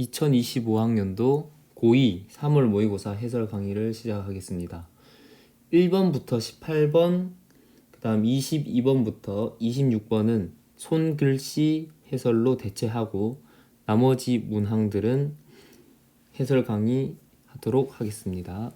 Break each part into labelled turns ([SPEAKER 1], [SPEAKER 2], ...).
[SPEAKER 1] 2025학년도 고2 3월 모의고사 해설 강의를 시작하겠습니다. 1번부터 18번, 그 다음 22번부터 26번은 손글씨 해설로 대체하고 나머지 문항들은 해설 강의 하도록 하겠습니다.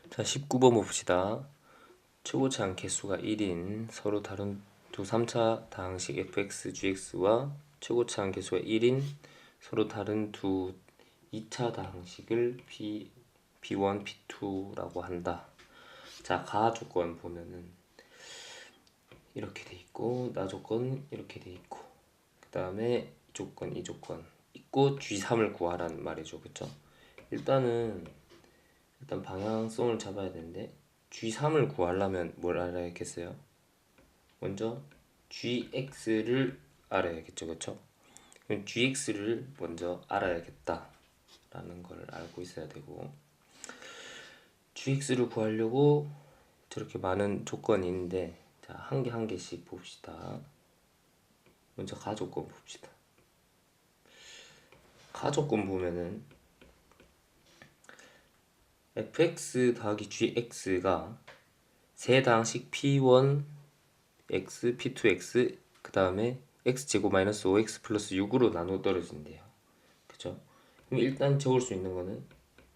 [SPEAKER 1] 자, 19번 봅시다. 최고차항 개수가 1인 서로 다른 두 3차 다항식 fx, gx와 최고차항 개수가 1인 서로 다른 두 2차 다항식을 b1, b2라고 한다. 자, 가 조건 보면은 이렇게 돼 있고 나 조건 이렇게 돼 있고 그 다음에 이 조건 있고 g3을 구하라는 말이죠. 그쵸? 일단 방향성을 잡아야 되는데 g3을 구하려면 뭘 알아야겠어요? 먼저 gx를 알아야겠죠. 그쵸? 그럼 gx를 먼저 알아야겠다 라는 걸 알고 있어야 되고, gx를 구하려고 저렇게 많은 조건이 있는데, 자, 한 개 한 개씩 봅시다. 먼저 가조건 봅시다. 가조건 보면은 fx 더하기 gx가 세 다항식 p1 x, p2x, 그 다음에 x제곱 마이너스 5x 플러스 6으로 나누어 떨어진대요. 그쵸? 그럼 일단 적을 수 있는 거는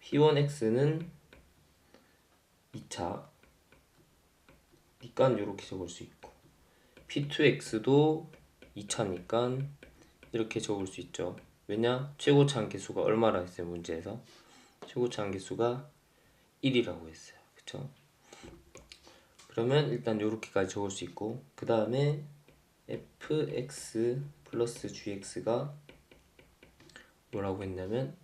[SPEAKER 1] p1x는 2차 니까 이렇게 적을 수 있고, p2x도 2차니까 이렇게 적을 수 있죠. 왜냐? 최고차항 개수가 얼마라 했어요? 문제에서 최고차항 개수가 1이라고 했어요. 그쵸? 그러면 일단 이렇게까지 적을 수 있고, 그 다음에 fx 플러스 gx가 뭐라고 했냐면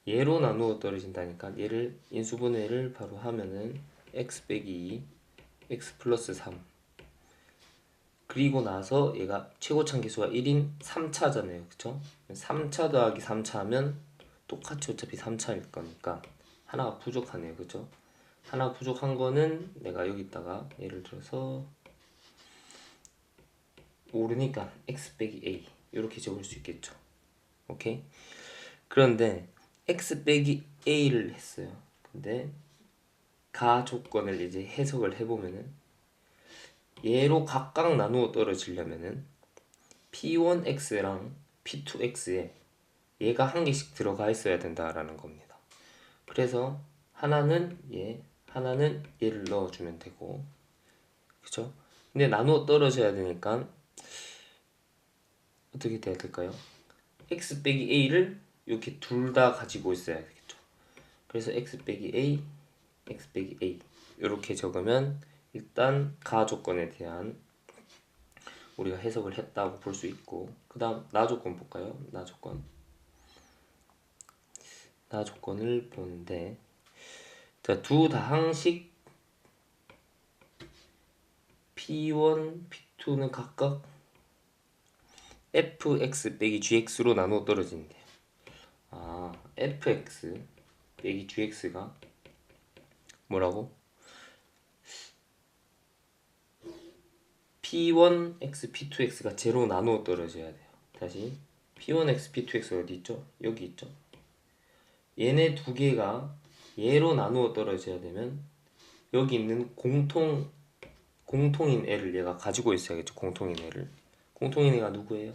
[SPEAKER 1] 얘로 나누어 떨어진다니까, 얘를 인수분해를 바로 하면은 x 빼기 2, x 플러스 3, 그리고 나서 얘가 최고차항 개수가 1인 3차잖아요. 그쵸? 3차 더하기 3차 하면 똑같이 어차피 3차일 거니까 하나가 부족하네요. 그쵸? 하나 부족한 거는 내가 여기다가 예를 들어서 모르니까 x 빼기 a 이렇게 적을 수 있겠죠. 오케이? 그런데 x 빼기 a를 했어요. 근데 가 조건을 이제 해석을 해보면은 얘로 각각 나누어 떨어지려면은 p1x랑 p2x에 얘가 한 개씩 들어가 있어야 된다라는 겁니다. 그래서 하나는 얘, 하나는 얘를 넣어주면 되고, 그쵸? 근데 나누어 떨어져야 되니까 어떻게 돼야 될까요? x 빼기 a를 이렇게 둘 다 가지고 있어야 되겠죠. 그래서 x 빼기 a, x 빼기 a 이렇게 적으면 일단 가 조건에 대한 우리가 해석을 했다고 볼 수 있고, 그 다음 나 조건 볼까요? 나 조건을 보는데, 자, 두 다항식 p1, p2는 각각 fx 빼기 gx로 나누어 떨어진대요. fx 빼기 gx가 뭐라고? p1x, p2x가 제로 나누어 떨어져야 돼요. 다시 p1x, p2x 어디 있죠? 여기 있죠. 얘네 두 개가 얘로 나누어 떨어져야 되면 여기 있는 공통인 애를 얘가 가지고 있어야겠죠. 공통인 애가 누구예요?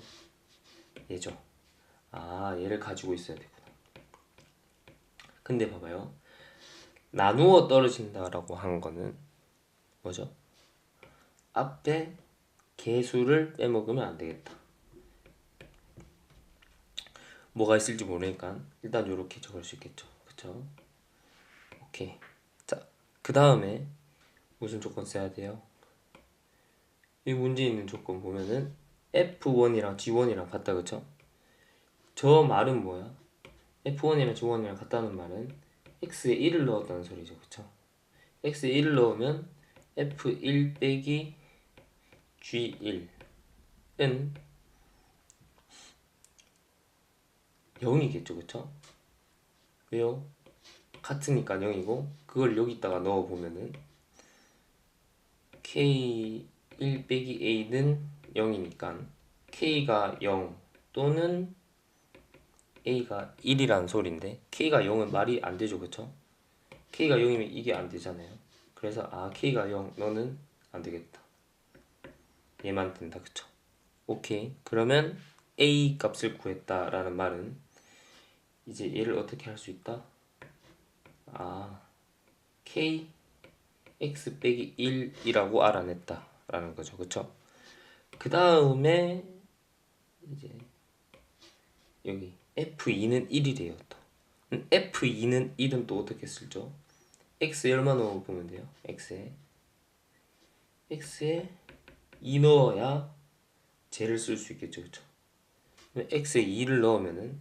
[SPEAKER 1] 얘죠. 얘를 가지고 있어야 되구나. 근데 봐봐요. 나누어 떨어진다라고 하는 거는 뭐죠? 앞에 개수를 빼먹으면 안 되겠다. 뭐가 있을지 모르니까 일단 이렇게 적을 수 있겠죠. 그쵸? 오케이. 자, 그 다음에 무슨 조건 써야 돼요? 이 문제에 있는 조건 보면은 F1이랑 G1이랑 같다. 그쵸? 저 말은 뭐야? F1이랑 G1이랑 같다는 말은 X에 1을 넣었다는 소리죠. 그쵸? X에 1을 넣으면 F1 빼기 G1은 0이겠죠. 그쵸? 왜요? 같으니까 0이고 그걸 여기다가 넣어보면은 K1 빼기 A는 0이니까 K가 0 또는 A가 1이라는 소리인데 K가 0은 말이 안 되죠. 그쵸? K가 0이면 이게 안 되잖아요. 그래서 K가 0 너는 안 되겠다. 얘만 된다. 그쵸? 오케이. 그러면 A 값을 구했다라는 말은 이제 얘를 어떻게 할 수 있다? K x 빼기 1이라고 알아냈다 라는 거죠. 그쵸? 그 다음에 이제 여기 F2는 1이래요. 또 F2는 1은 또 어떻게 쓸죠? X에 얼마 넣어보면 돼요? X에 2 넣어야 쟤를 쓸 수 있겠죠. 그쵸? X에 2를 넣으면은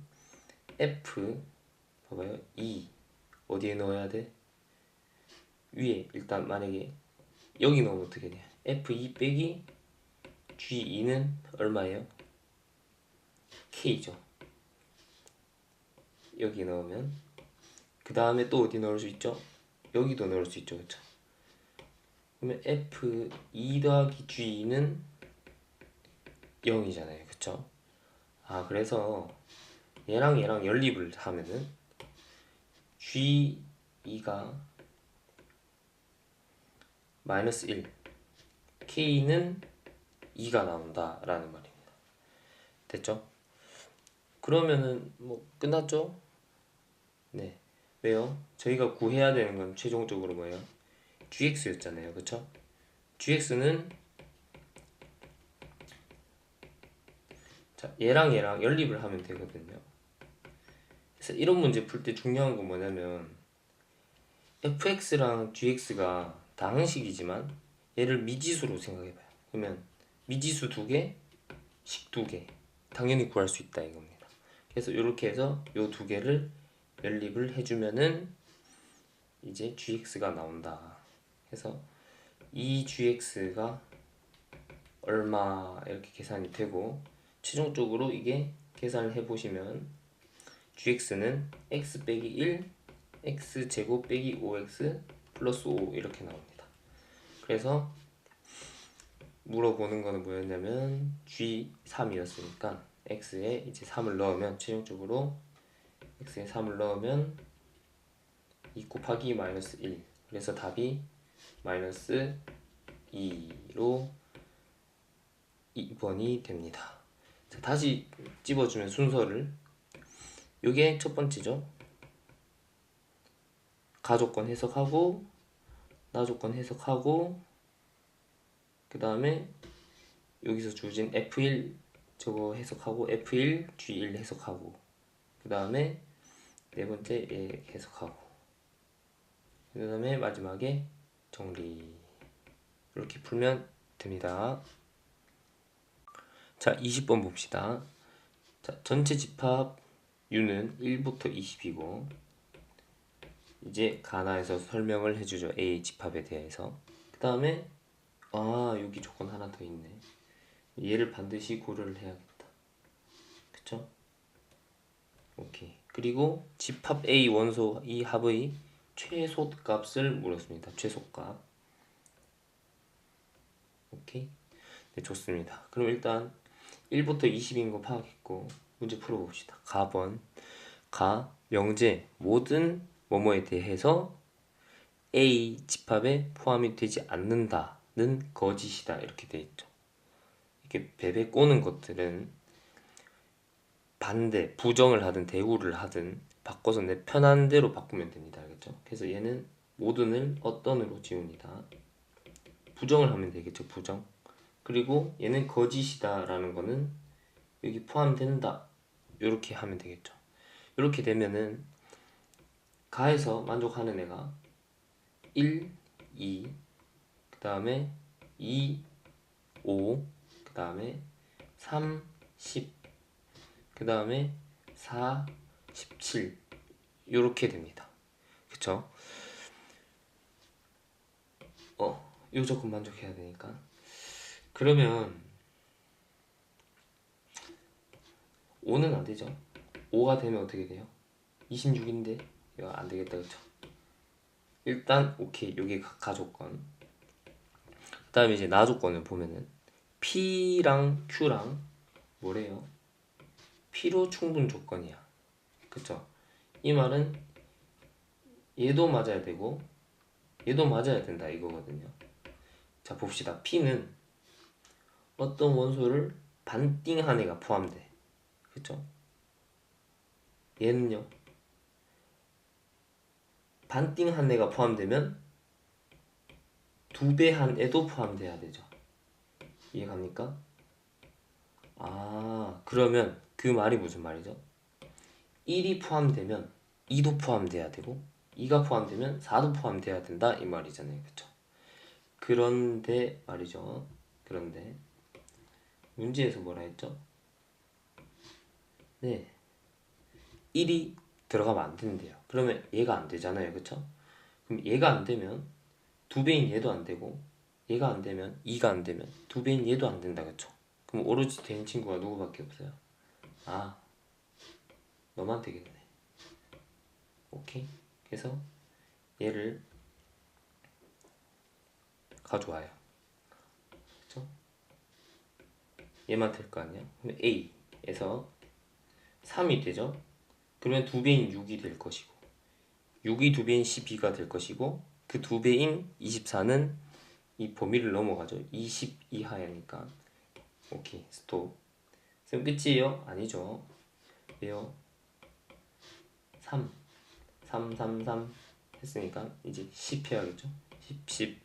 [SPEAKER 1] F 봐봐요. 2 어디에 넣어야 돼? 위에 일단 만약에 여기 넣으면 어떻게 돼요? F2 빼기 G2는 얼마예요? K죠. 여기 넣으면 그 다음에 또 어디 넣을 수 있죠? 여기도 넣을 수 있죠. 그쵸? 그러면 F2 더하기 G는 0이잖아요. 그쵸? 그래서 얘랑 얘랑 연립을 하면은 G2가 마이너스 1 K는 2가 나온다 라는 말입니다. 됐죠? 그러면은 뭐 끝났죠? 네. 왜요? 저희가 구해야 되는 건 최종적으로 뭐예요? GX였잖아요. 그쵸? GX는 자, 얘랑 얘랑 연립을 하면 되거든요. 그래서 이런 문제 풀 때 중요한 건 뭐냐면 fx랑 gx가 다항식이지만 얘를 미지수로 생각해봐요. 그러면 미지수 2개, 식 2개 당연히 구할 수 있다 이겁니다. 그래서 이렇게 해서 요 2개를 연립을 해주면은 이제 gx가 나온다. 그래서 이 gx가 얼마 이렇게 계산이 되고 최종적으로 이게 계산을 해보시면 gx는 x 빼기 1 x제곱 빼기 5x 플러스 5 이렇게 나옵니다. 그래서 물어보는 거는 뭐였냐면 G3이었으니까 x에 이제 3을 넣으면 최종적으로 x에 3을 넣으면 2 곱하기 마이너스 1 그래서 답이 마이너스 2로 2번이 됩니다. 자, 다시 찝어주면 순서를 요게 첫 번째죠. 가조건 해석하고 나조건 해석하고 그 다음에 여기서 주어진 F1 저거 해석하고 F1 G1 해석하고 그 다음에 네 번째 얘 해석하고 그 다음에 마지막에 정리 이렇게 풀면 됩니다. 자 20번 봅시다. 자 전체 집합 U는 1부터 20이고 이제 가나에서 설명을 해주죠. A 집합에 대해서. 그 다음에 여기 조건 하나 더 있네. 얘를 반드시 고려를 해야겠다. 그쵸? 오케이. 그리고 집합 A 원소 이 합의 최소값을 물었습니다. 최소값. 오케이. 네, 좋습니다. 그럼 일단 1부터 20인 거 파악했고 문제 풀어봅시다. 가번 명제 모든 뭐뭐에 대해서 A 집합에 포함이 되지 않는다는 거짓이다 이렇게 돼 있죠. 이렇게 베베 꼬는 것들은 부정을 하든 대우를 하든 바꿔서 내 편한 대로 바꾸면 됩니다. 알겠죠? 그래서 얘는 모든을 어떤으로 지웁니다. 부정을 하면 되겠죠. 부정. 그리고 얘는 거짓이다 라는 거는 여기 포함된다 이렇게 하면 되겠죠. 이렇게 되면은 가에서 만족하는 애가 1, 2, 그 다음에 2, 5, 그 다음에 3, 10, 그 다음에 4, 17 이렇게 됩니다. 그쵸? 요 조건 만족해야 되니까. 그러면 5는 안 되죠. 5가 되면 어떻게 돼요? 26인데 이거 안 되겠다, 그쵸? 일단 오케이, 요게 가조건. 그 다음에 이제 나조건을 보면은 P랑 Q랑 뭐래요? P로 충분 조건이야. 그쵸? 이 말은 얘도 맞아야 되고 얘도 맞아야 된다 이거거든요. 자, 봅시다. P는 어떤 원소를 반띵한 애가 포함돼. 그쵸? 얘는요. 반띵한 애가 포함되면 두 배 한 애도 포함돼야 되죠. 이해갑니까? 아, 그러면 그 말이 무슨 말이죠? 1이 포함되면 2도 포함돼야 되고 2가 포함되면 4도 포함돼야 된다 이 말이잖아요. 그쵸? 그런데 말이죠. 그런데 문제에서 뭐라 했죠? 네, 1이 들어가면 안 된대요. 그러면 얘가 안 되잖아요. 그쵸? 그럼 얘가 안 되면 두 배인 얘도 안 되고 얘가 안 되면 2가 안 되면 두 배인 얘도 안 된다. 그쵸? 그럼 오로지 된 친구가 누구밖에 없어요? 아, 너만 되겠네. 오케이. 그래서 얘를 가져와요. 그쵸? 얘만 될 거 아니야? 그럼 A에서 3이 되죠? 그러면 두 배인 6이 될 것이고 6이 두 배인 12가 될 것이고 그 두 배인 24는 이 범위를 넘어가죠. 20 이하니까. 오케이, 스톱. 쌤 끝이에요? 아니죠. 왜요? 3 3 3 3 했으니까 이제 10 해야겠죠. 10 10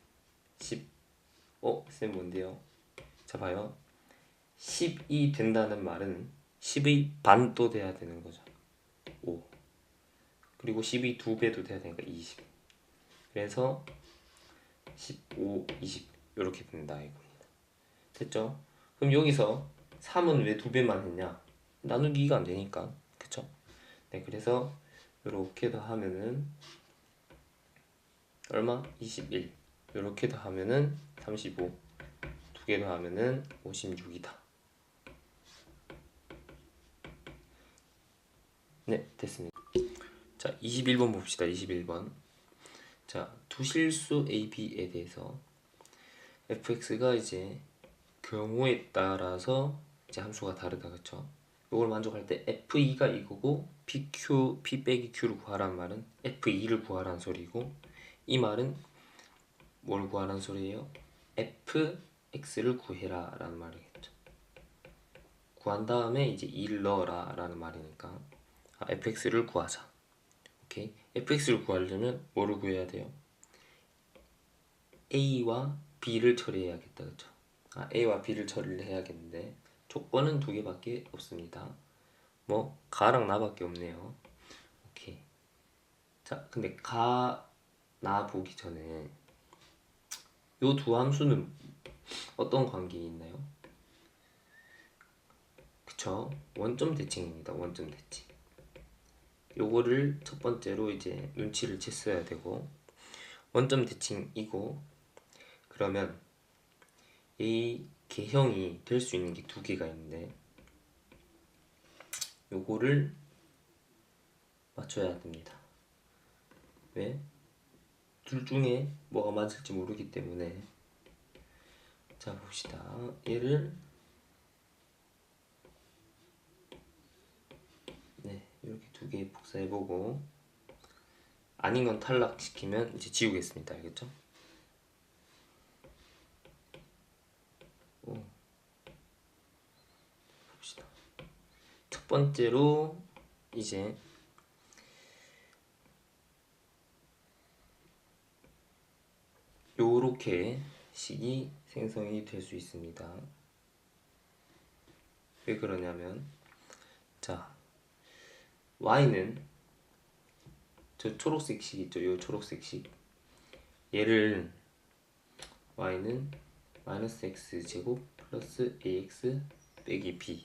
[SPEAKER 1] 10. 쌤 뭔데요? 자, 봐요. 10이 된다는 말은 10의 반도 돼야 되는 거죠. 5. 그리고 10이 두 배도 돼야 되니까 20. 그래서 15, 20 이렇게 된다 이겁니다. 됐죠? 그럼 여기서 3은 왜 두 배만 했냐? 나누기가 안 되니까. 그쵸? 네, 그래서 이렇게 더하면은 얼마? 21. 이렇게 더하면은 35. 두 개 더하면은 56이다. 네, 됐습니다. 자, 21번 봅시다. 21번. 자, 두 실수 A, B에 대해서 fx가 이제 경우에 따라서 이제 함수가 다르다. 그쵸? 이걸 만족할 때 f2가 이거고 p 빼기 q를 구하라는 말은 f2를 구하라는 소리고 이 말은 뭘 구하라는 소리예요? fx를 구해라 라는 말이겠죠. 구한 다음에 이제 2를 넣어라 라는 말이니까 fx를 구하자. 오케이. fx를 구하려면 뭐를 구해야 돼요? a와 b를 처리해야겠다. 그쵸? a와 b를 처리를 해야겠는데 조건은 두 개밖에 없습니다. 뭐 가랑 나밖에 없네요. 오케이. 자, 근데 가, 나 보기 전에 요 두 함수는 어떤 관계에 있나요? 그쵸? 원점 대칭입니다. 원점 대칭. 요거를 첫 번째로 이제 눈치를 챘어야 되고 원점 대칭이고 그러면 이 개형이 될 수 있는 게 두 개가 있는데 요거를 맞춰야 됩니다. 왜? 둘 중에 뭐가 맞을지 모르기 때문에 자, 봅시다. 얘를 네, 이렇게 두 개 복사해보고 아닌 건 탈락시키면 이제 지우겠습니다. 알겠죠? 봅시다. 첫 번째로 이제 요렇게 식이 생성이 될 수 있습니다. 왜 그러냐면, 자, y는 저 초록색 식 있죠? 요 초록색 식. 얘를 y는 마이너스 x 제곱 플러스 ax 빼기 b.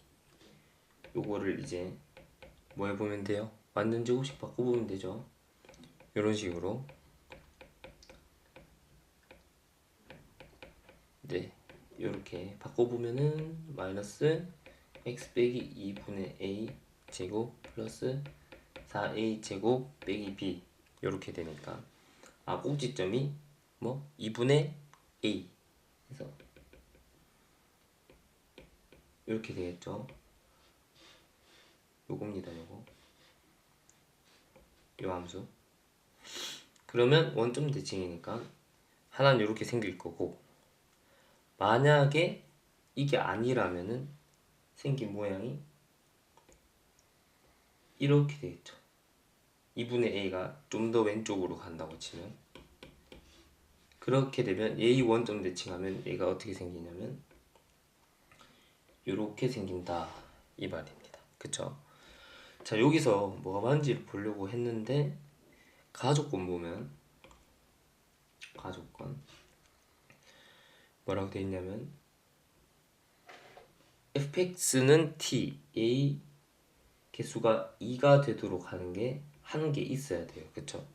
[SPEAKER 1] 요거를 이제 뭐 해보면 돼요? 완전 제곱식 바꿔보면 되죠. 요런 식으로. 네, 요렇게 바꿔보면은 마이너스 x 빼기 2분의 a 제곱 플러스 4a 제곱 빼기 b 요렇게 되니까, 아, 꼭지점이 뭐 2분의 a, 그래서 이렇게 되겠죠. 요겁니다. 요 함수. 그러면 원점 대칭이니까 하나는 이렇게 생길 거고, 만약에 이게 아니라면은 생긴 모양이 이렇게 되겠죠. 2분의 a가 좀 더 왼쪽으로 간다고 치면, 그렇게 되면 a 원점 대칭하면 얘가 어떻게 생기냐면 이렇게 생긴다 이 말입니다. 그쵸? 자, 여기서 뭐가 많은지를 보려고 했는데, 가족권 보면 가족권 뭐라고 되어 있냐면 fx는 t, a 개수가 2가 되도록 하는 게 한 개 있어야 돼요. 그쵸?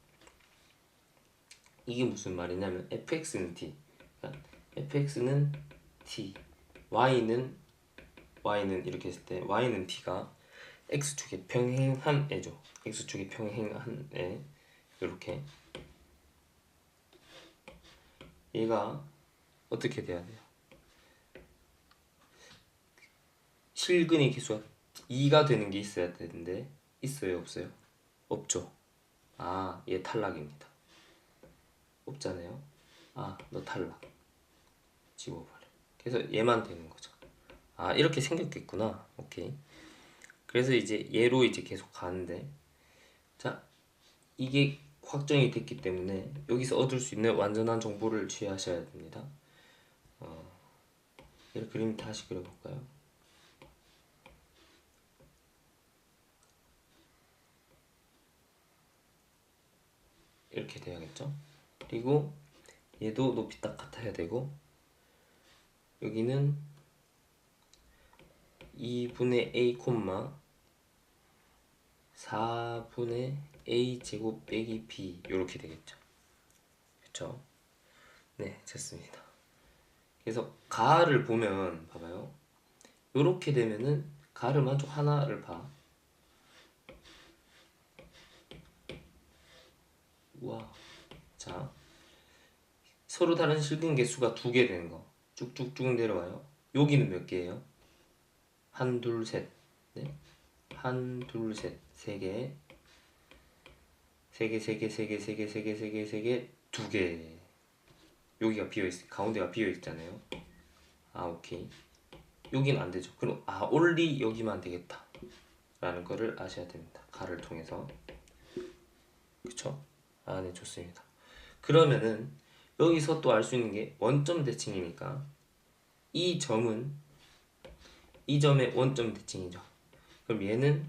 [SPEAKER 1] 이게 무슨 말이냐면 fx는 t, 그러니까 fx는 t, y는 이렇게 했을 때 y는 t가 x축에 평행한 애죠. x축에 평행한 애. 이렇게 얘가 어떻게 돼야 돼요? 실근의 개수가 2가 되는 게 있어야 되는데, 있어요 없어요? 없죠. 아, 얘 탈락입니다. 없잖아요. 아, 너 탈락. 집어버려. 그래서 얘만 되는 거죠. 아, 이렇게 생겼겠구나. 오케이. 그래서 이제 얘로 이제 계속 가는데, 자, 이게 확정이 됐기 때문에 여기서 얻을 수 있는 완전한 정보를 취하셔야 됩니다. 이 그림 다시 그려볼까요? 이렇게 돼야겠죠. 그리고 얘도 높이 딱 같아야 되고, 여기는 2분의 a, 4분의 a 제곱 빼기 b 이렇게 되겠죠. 그쵸? 네, 됐습니다. 그래서 가를 보면 봐봐요. 이렇게 되면은 가를 만족 하나를 봐. 우와. 자, 서로 다른 실근 개수가 2개 되는 거 쭉쭉쭉 내려와요. 여기는 몇 개예요? 한, 둘, 셋. 네? 한, 둘, 셋. 3개. 3개, 3개, 3개, 3개, 3개, 3개, 3개, 2개. 여기가 비어있어. 가운데가 비어있잖아요. 아, 오케이. 여기는 안 되죠. 그럼, 아, only 여기만 되겠다 라는 거를 아셔야 됩니다. 가를 통해서. 그쵸? 아, 네, 좋습니다. 그러면은 여기서 또 알 수 있는 게 원점 대칭이니까 이 점은 이 점의 원점 대칭이죠. 그럼 얘는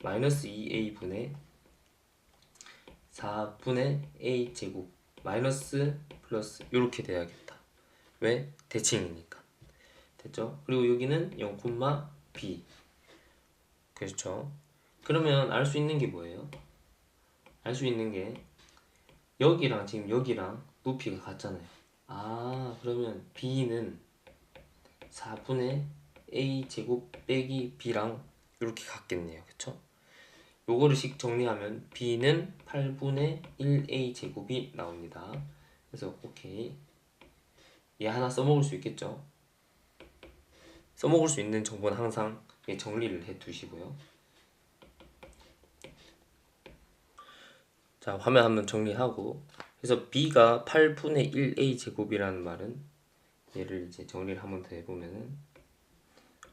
[SPEAKER 1] 마이너스 2a분의 4분의 a 제곱 마이너스 플러스 이렇게 돼야겠다. 왜? 대칭이니까. 됐죠? 그리고 여기는 0, b. 그렇죠? 그러면 알 수 있는 게 뭐예요? 알 수 있는 게 여기랑 지금 여기랑 높이가 같잖아요. 아, 그러면 b는 4분의 a 제곱 빼기 b랑 이렇게 같겠네요. 그쵸? 요거를 식 정리하면 b는 8분의 1a 제곱이 나옵니다. 그래서 오케이. 얘 하나 써먹을 수 있겠죠? 써먹을 수 있는 정보는 항상 정리를 해 두시고요. 자, 화면 한번 정리하고, 그래서 b가 8분의 1a 제곱이라는 말은 얘를 이제 정리를 한번 더 해보면은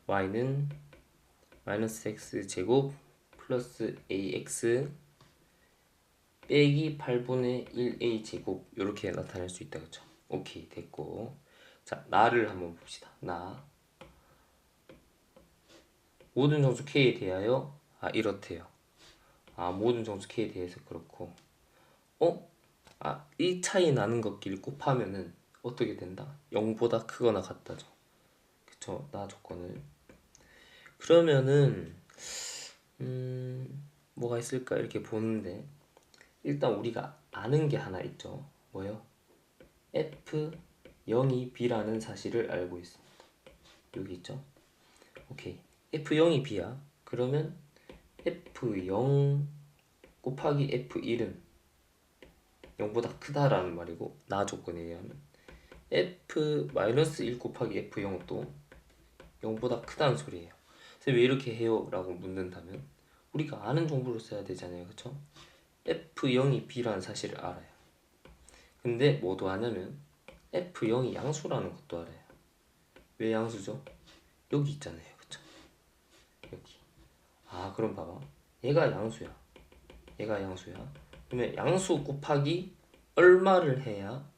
[SPEAKER 1] y는 마이너스 x 제곱 플러스 ax 빼기 8분의 1a 제곱 이렇게 나타낼 수 있다. 그쵸? 오케이 됐고, 자 나를 한번 봅시다. 나 모든 정수 K에 대하여 이렇대요. 모든 정수 K에 대해서 그렇고, 이 차이 나는 것끼리 곱하면은 어떻게 된다? 0보다 크거나 같다죠. 그쵸? 나 조건을. 그러면은 뭐가 있을까 이렇게 보는데, 일단 우리가 아는 게 하나 있죠. 뭐요? F0이 B라는 사실을 알고 있습니다. 여기 있죠? 오케이. F0이 B야. 그러면 F0 곱하기 F1은 0보다 크다라는 말이고, 나 조건에 의하면 F-1 곱하기 F0도 0보다 크다는 소리예요. 그래서 왜 이렇게 해요? 라고 묻는다면 우리가 아는 정보를 써야 되잖아요. 그쵸? F0이 B라는 사실을 알아요. 근데 뭐도 아냐면 F0이 양수라는 것도 알아요. 왜 양수죠? 여기 있잖아요. 그쵸? 여기. 그럼 봐봐. 얘가 양수야. 얘가 양수야. 그러면 양수 곱하기 얼마를 해야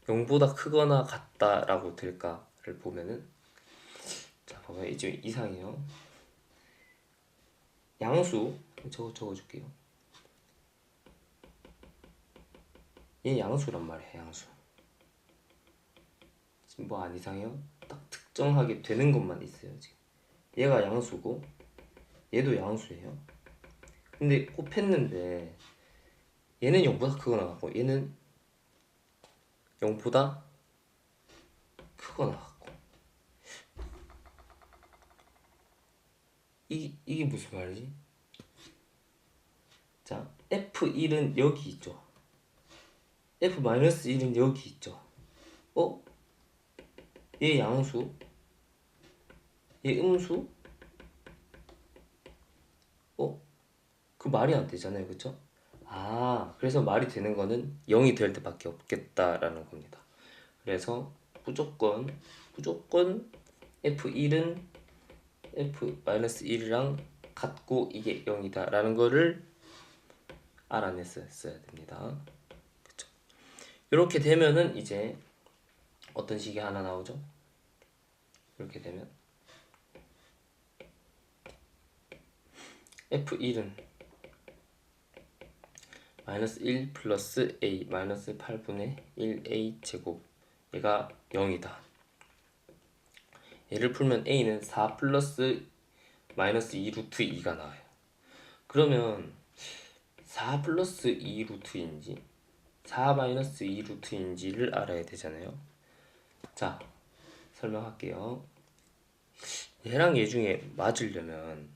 [SPEAKER 1] 0보다 크거나 같다라고 될까를 보면은, 자 봐봐요. 이제 이상해요. 양수 적어줄게요. 얘 양수란 말이에요. 양수. 지금 뭐 안 이상해요? 딱 특정하게 되는 것만 있어요. 지금 얘가 양수고 얘도 양수예요. 근데 곱했는데 얘는 0보다 크거나 같고 얘는 0보다 크거나 같고, 이게 무슨 말이지? 자, F1은 여기 있죠. F-1은 여기 있죠. 얘 양수, 얘 음수? 그 말이 안 되잖아요. 그쵸? 그래서 말이 되는 거는 0이 될 때밖에 없겠다라는 겁니다. 그래서 무조건 F1은 F-1이랑 같고 이게 0이다 라는 거를 알아냈어야 됩니다. 그쵸? 이렇게 되면은 이제 어떤 식이 하나 나오죠? 이렇게 되면 F1은 -1 플러스 A 마이너스 8분의 1A 제곱, 얘가 0이다. 얘를 풀면 A는 4 플러스 마이너스 2 루트 2가 나와요. 그러면 4 플러스 2 루트인지 4 마이너스 2 루트인지를 알아야 되잖아요. 자, 설명할게요. 얘랑 얘 중에 맞으려면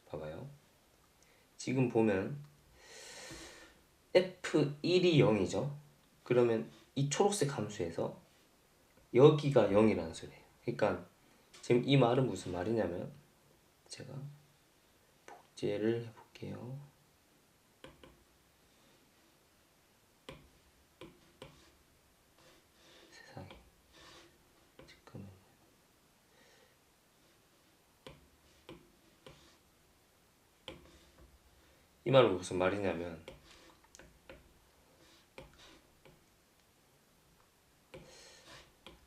[SPEAKER 1] 봐봐요. 지금 보면 F1이 0이죠. 그러면 이 초록색 함수에서 여기가 0이라는 소리예요. 그러니까 지금 이 말은 무슨 말이냐면, 제가 복제를 해볼게요. 세상에, 잠깐만요. 이 말은 무슨 말이냐면,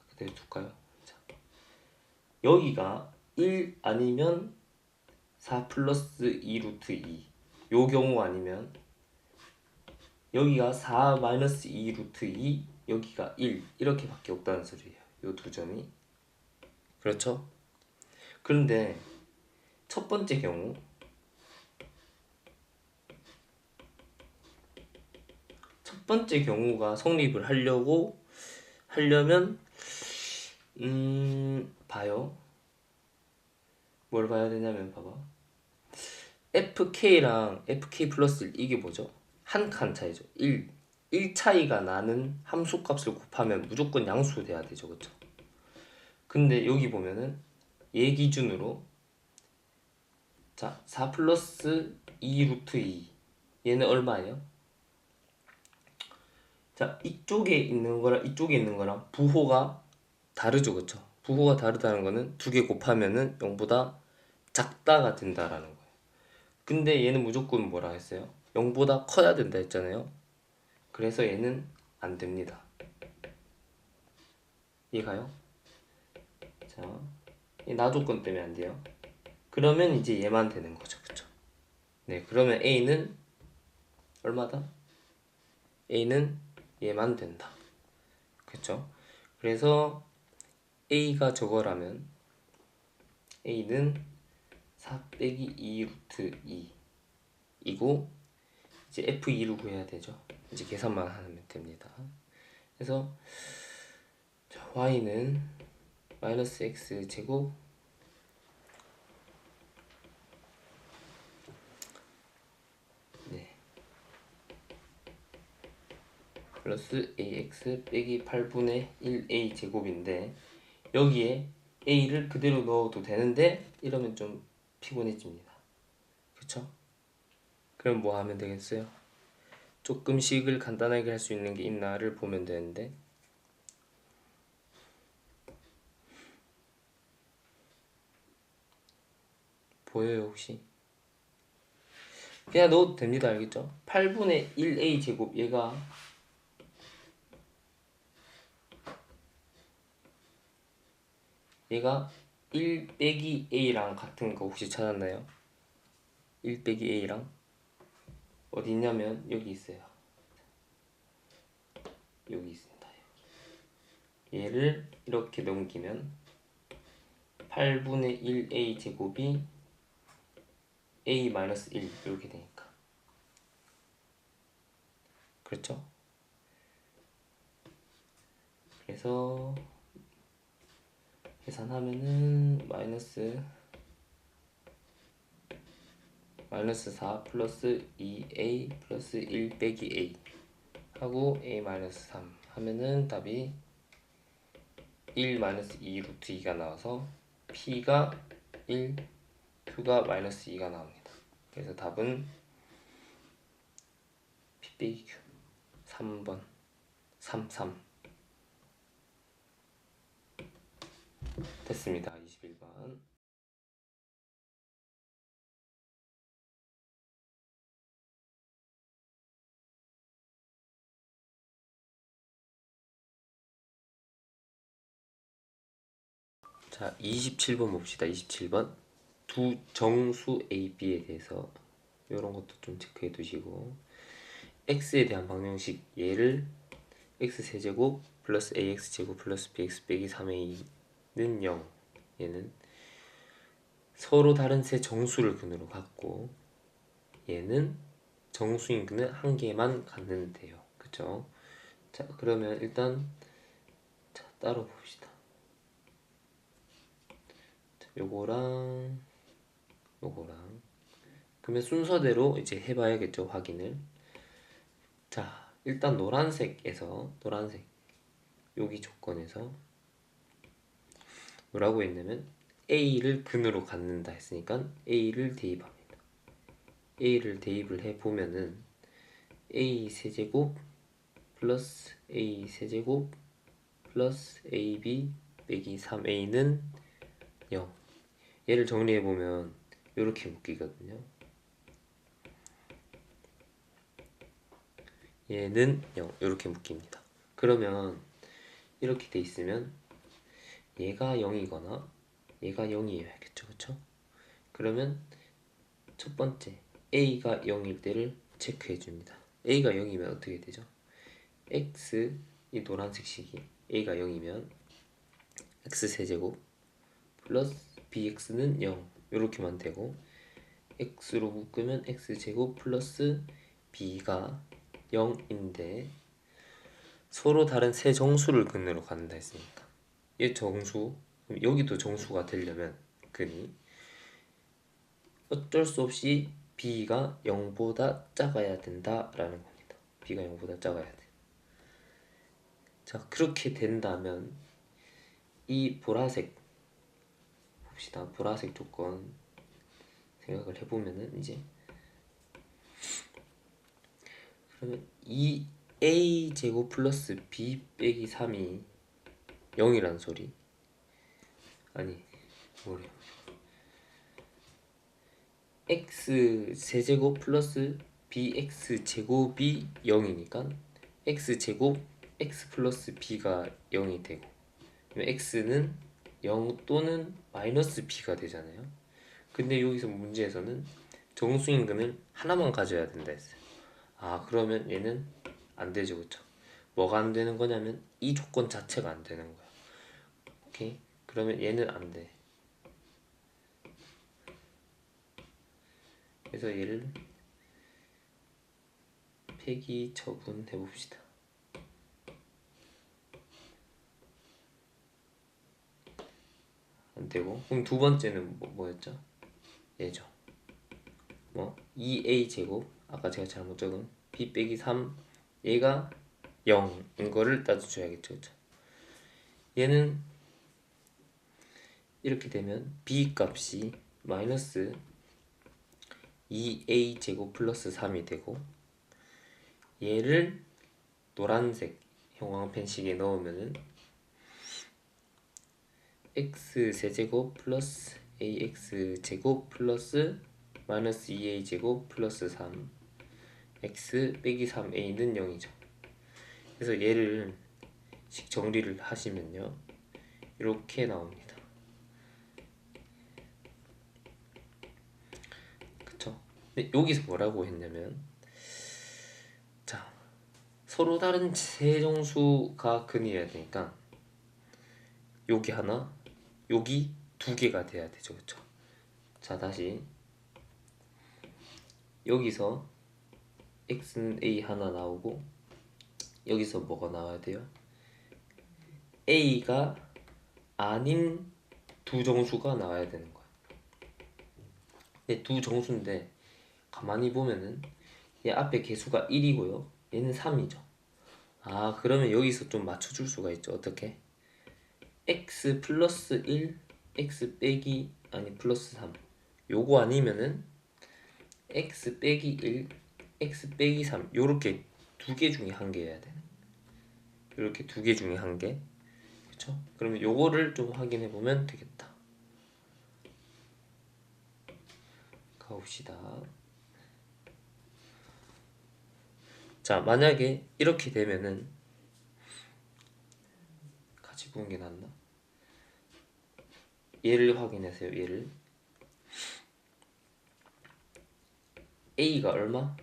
[SPEAKER 1] 그대로 둘까요? 자, 여기가 1 아니면 4 플러스 2 루트 2, 요 경우 아니면 여기가 4 마이너스 2 루트 2, 여기가 1, 이렇게 밖에 없다는 소리예요. 요 두 점이. 그렇죠? 그런데 첫 번째 경우가 성립을 하려면 봐요. 뭘 봐야 되냐면 봐봐. FK랑 FK 플러스 1, 이게 뭐죠? 한 칸 차이죠. 1 차이가 나는 함수값을 곱하면 무조건 양수 돼야 되죠. 그쵸? 근데 여기 보면은 얘 기준으로, 자, 4 플러스 2 루트 2, 얘는 얼마예요? 자, 이쪽에 있는 거랑 이쪽에 있는 거랑 부호가 다르죠. 그쵸? 부호가 다르다는 거는 두 개 곱하면은 0보다 작다가 된다라는 거예요. 근데 얘는 무조건 뭐라 했어요? 0보다 커야 된다 했잖아요. 그래서 얘는 안 됩니다. 이해가요? 자, 이 나 조건 때문에 안 돼요. 그러면 이제 얘만 되는 거죠, 그쵸? 네, 그러면 A는 얼마다? A는 얘만 된다, 그쵸? 그래서 A가 저거라면 A는 4 빼기 2 루트 2 이고, 이제 F2를 구해야 되죠. 이제 계산만 하면 됩니다. 그래서 Y는 마이너스 X 제곱 네 플러스 AX 빼기 8분의 1A 제곱인데, 여기에 A를 그대로 넣어도 되는데 이러면 좀 피곤해집니다, 그쵸? 그럼 뭐 하면 되겠어요? 조금씩을 간단하게 할 수 있는 게 있나를 보면 되는데, 보여요 혹시? 그냥 넣어도 됩니다, 알겠죠? 8분의 1A 제곱, 얘가 1 빼기 A랑 같은 거 혹시 찾았나요? 1 빼기 A랑 어디 있냐면 여기 있어요. 여기 있습니다. 얘를 이렇게 넘기면 8분의 1A 제곱이 A-1 이렇게 되니까, 그렇죠? 그래서 계산하면은 마이너스 4 플러스 2A 플러스 1 빼기 A 하고 A-3 하면은 답이 1 마이너스 2 루트 2가 나와서 P가 1, Q가 마이너스 2가 나옵니다. 그래서 답은 P 빼기 Q 3번 33 됐습니다. 21번. 자, 27번 봅시다. 27번. 두 정수 A, B에 대해서 이런 것도 좀 체크해 두시고, x에 대한 방정식, 얘를 x세제곱 플러스 ax제곱 플러스 bx 빼기 3a는 0, 얘는 서로 다른 세 정수를 근으로 갖고, 얘는 정수인 근을 한 개만 갖는데요, 그쵸? 자, 그러면 일단 따로 봅시다. 자, 요거랑 그러면 순서대로 이제 해봐야겠죠, 확인을. 자, 일단 노란색 여기 조건에서 뭐라고 했냐면 A를 근으로 갖는다 했으니까 A를 대입합니다. A를 대입을 해보면은 A 세제곱 플러스 A 세제곱 플러스 AB 빼기 3A는 0. 얘를 정리해보면 이렇게 묶이거든요. 얘는 0 이렇게 묶입니다. 그러면 이렇게 돼 있으면 얘가 0이거나 얘가 0이어야겠죠, 그쵸? 그러면 첫 번째 A가 0일 때를 체크해 줍니다. A가 0이면 어떻게 되죠? X, 이 노란색 식이 A가 0이면 X세제곱 플러스 BX는 0 이렇게만 되고, X로 묶으면 X제곱 플러스 B가 0인데 서로 다른 세 정수를 근으로 갖는다 했으니까 얘 정수, 그럼 여기도 정수가 되려면 근이 어쩔 수 없이 B가 0보다 작아야 된다라는 겁니다. B가 0보다 작아야 돼. 자, 그렇게 된다면 이 보라색 봅시다. 보라색 조건 생각을 해보면은 이제 그러면 이 A 제곱 플러스 B 빼기 3이 0이란 소리, 아니 뭐래요, x 세제곱 플러스 bx 제곱이 0이니까 x 제곱 x 플러스 b가 0이 되고, 그러면 x는 0 또는 마이너스 b가 되잖아요. 근데 여기서 문제에서는 정수인근을 하나만 가져야 된다 했어요. 아, 그러면 얘는 안 되죠, 그쵸? 뭐가 안 되는 거냐면 이 조건 자체가 안 되는 거야. 오케이? 그러면 얘는 안 돼. 그래서 얘를 폐기 처분해 봅시다. 안 되고. 그럼 두 번째는 뭐였죠? 얘죠. 뭐 2a 제곱, 아까 제가 잘못 적은 b 빼기 3, 얘가 0인 거를 따져줘야겠죠, 그쵸? 얘는 이렇게 되면 b 값이 마이너스 2a 제곱 플러스 3이 되고, 얘를 노란색 형광펜식에 넣으면은 x 세제곱 플러스 ax 제곱 플러스 마이너스 2a 제곱 플러스 3 x 빼기 3a는 0이죠. 그래서 얘를 식 정리를 하시면요, 이렇게 나옵니다. 그쵸? 근데 여기서 뭐라고 했냐면, 자, 서로 다른 세정수가 근이어야 되니까 여기 하나, 여기 두 개가 돼야 되죠, 그쵸? 자, 다시 여기서 x는 a 하나 나오고, 여기서 뭐가 나와야 돼요? a가 아닌 두 정수가 나와야 되는 거야. 근데 두 정수인데 가만히 보면은 얘 앞에 개수가 1이고요, 얘는 3이죠. 아, 그러면 여기서 좀 맞춰줄 수가 있죠. 어떻게? x 플러스 1, x 빼기, 아니 플러스 3, 요거 아니면은 x 빼기 1, x 빼기 3, 요렇게 두 개 중에 한 개 해야 돼. 이렇게 두 개 중에 한 개. 그쵸? 그러면 요거를 좀 확인해 보면 되겠다. 가봅시다. 자, 만약에 이렇게 되면은 같이 부은 게 낫나? 얘를 확인하세요. 얘를 a가 얼마?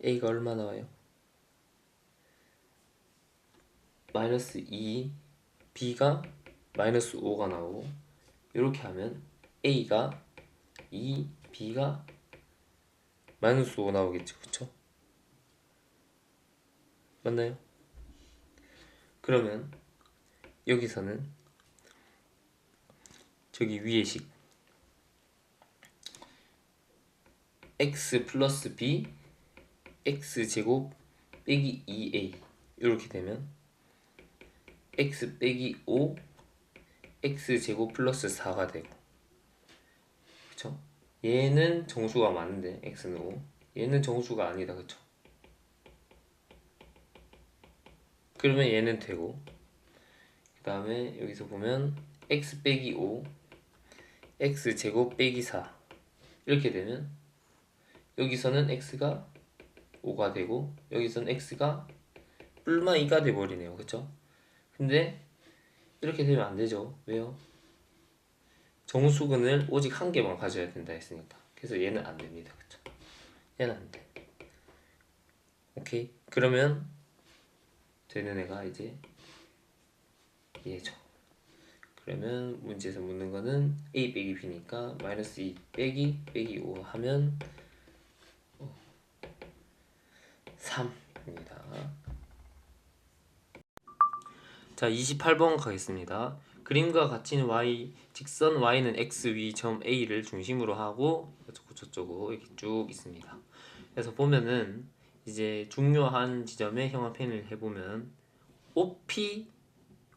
[SPEAKER 1] a가 얼마 나와요? 마이너스 2, b가 마이너스 5가 나오고, 이렇게 하면 a가 2, b가 마이너스 5 나오겠죠, 그쵸? 맞나요? 그러면 여기서는 저기 위에 식 x 플러스 b x 제곱 빼기 2a 이렇게 되면 x 빼기 5 x 제곱 플러스 4가 되고, 그쵸? 얘는 정수가 맞는데 x는 5, 얘는 정수가 아니다, 그쵸? 그러면 얘는 되고, 그 다음에 여기서 보면 x 빼기 5 x 제곱 빼기 4 이렇게 되면 여기서는 x가 5가 되고, 여기서는 x가 뿔마 2가 돼버리네요, 그쵸? 근데 이렇게 되면 안 되죠. 왜요? 정수근을 오직 한 개만 가져야 된다 했으니까. 그래서 얘는 안 됩니다, 그쵸? 얘는 안 돼. 오케이? 그러면 되는 애가 이제 얘죠. 그러면 문제에서 묻는 거는 a 빼기 b니까 마이너스 2 빼기 5 하면 3입니다. 자, 28번 가겠습니다. 그림과 같은 y, 직선 y는 x 위 점 a를 중심으로 하고 저쩌고 이렇게 쭉 있습니다. 그래서 보면은 이제 중요한 지점에 형광펜을 해보면 OP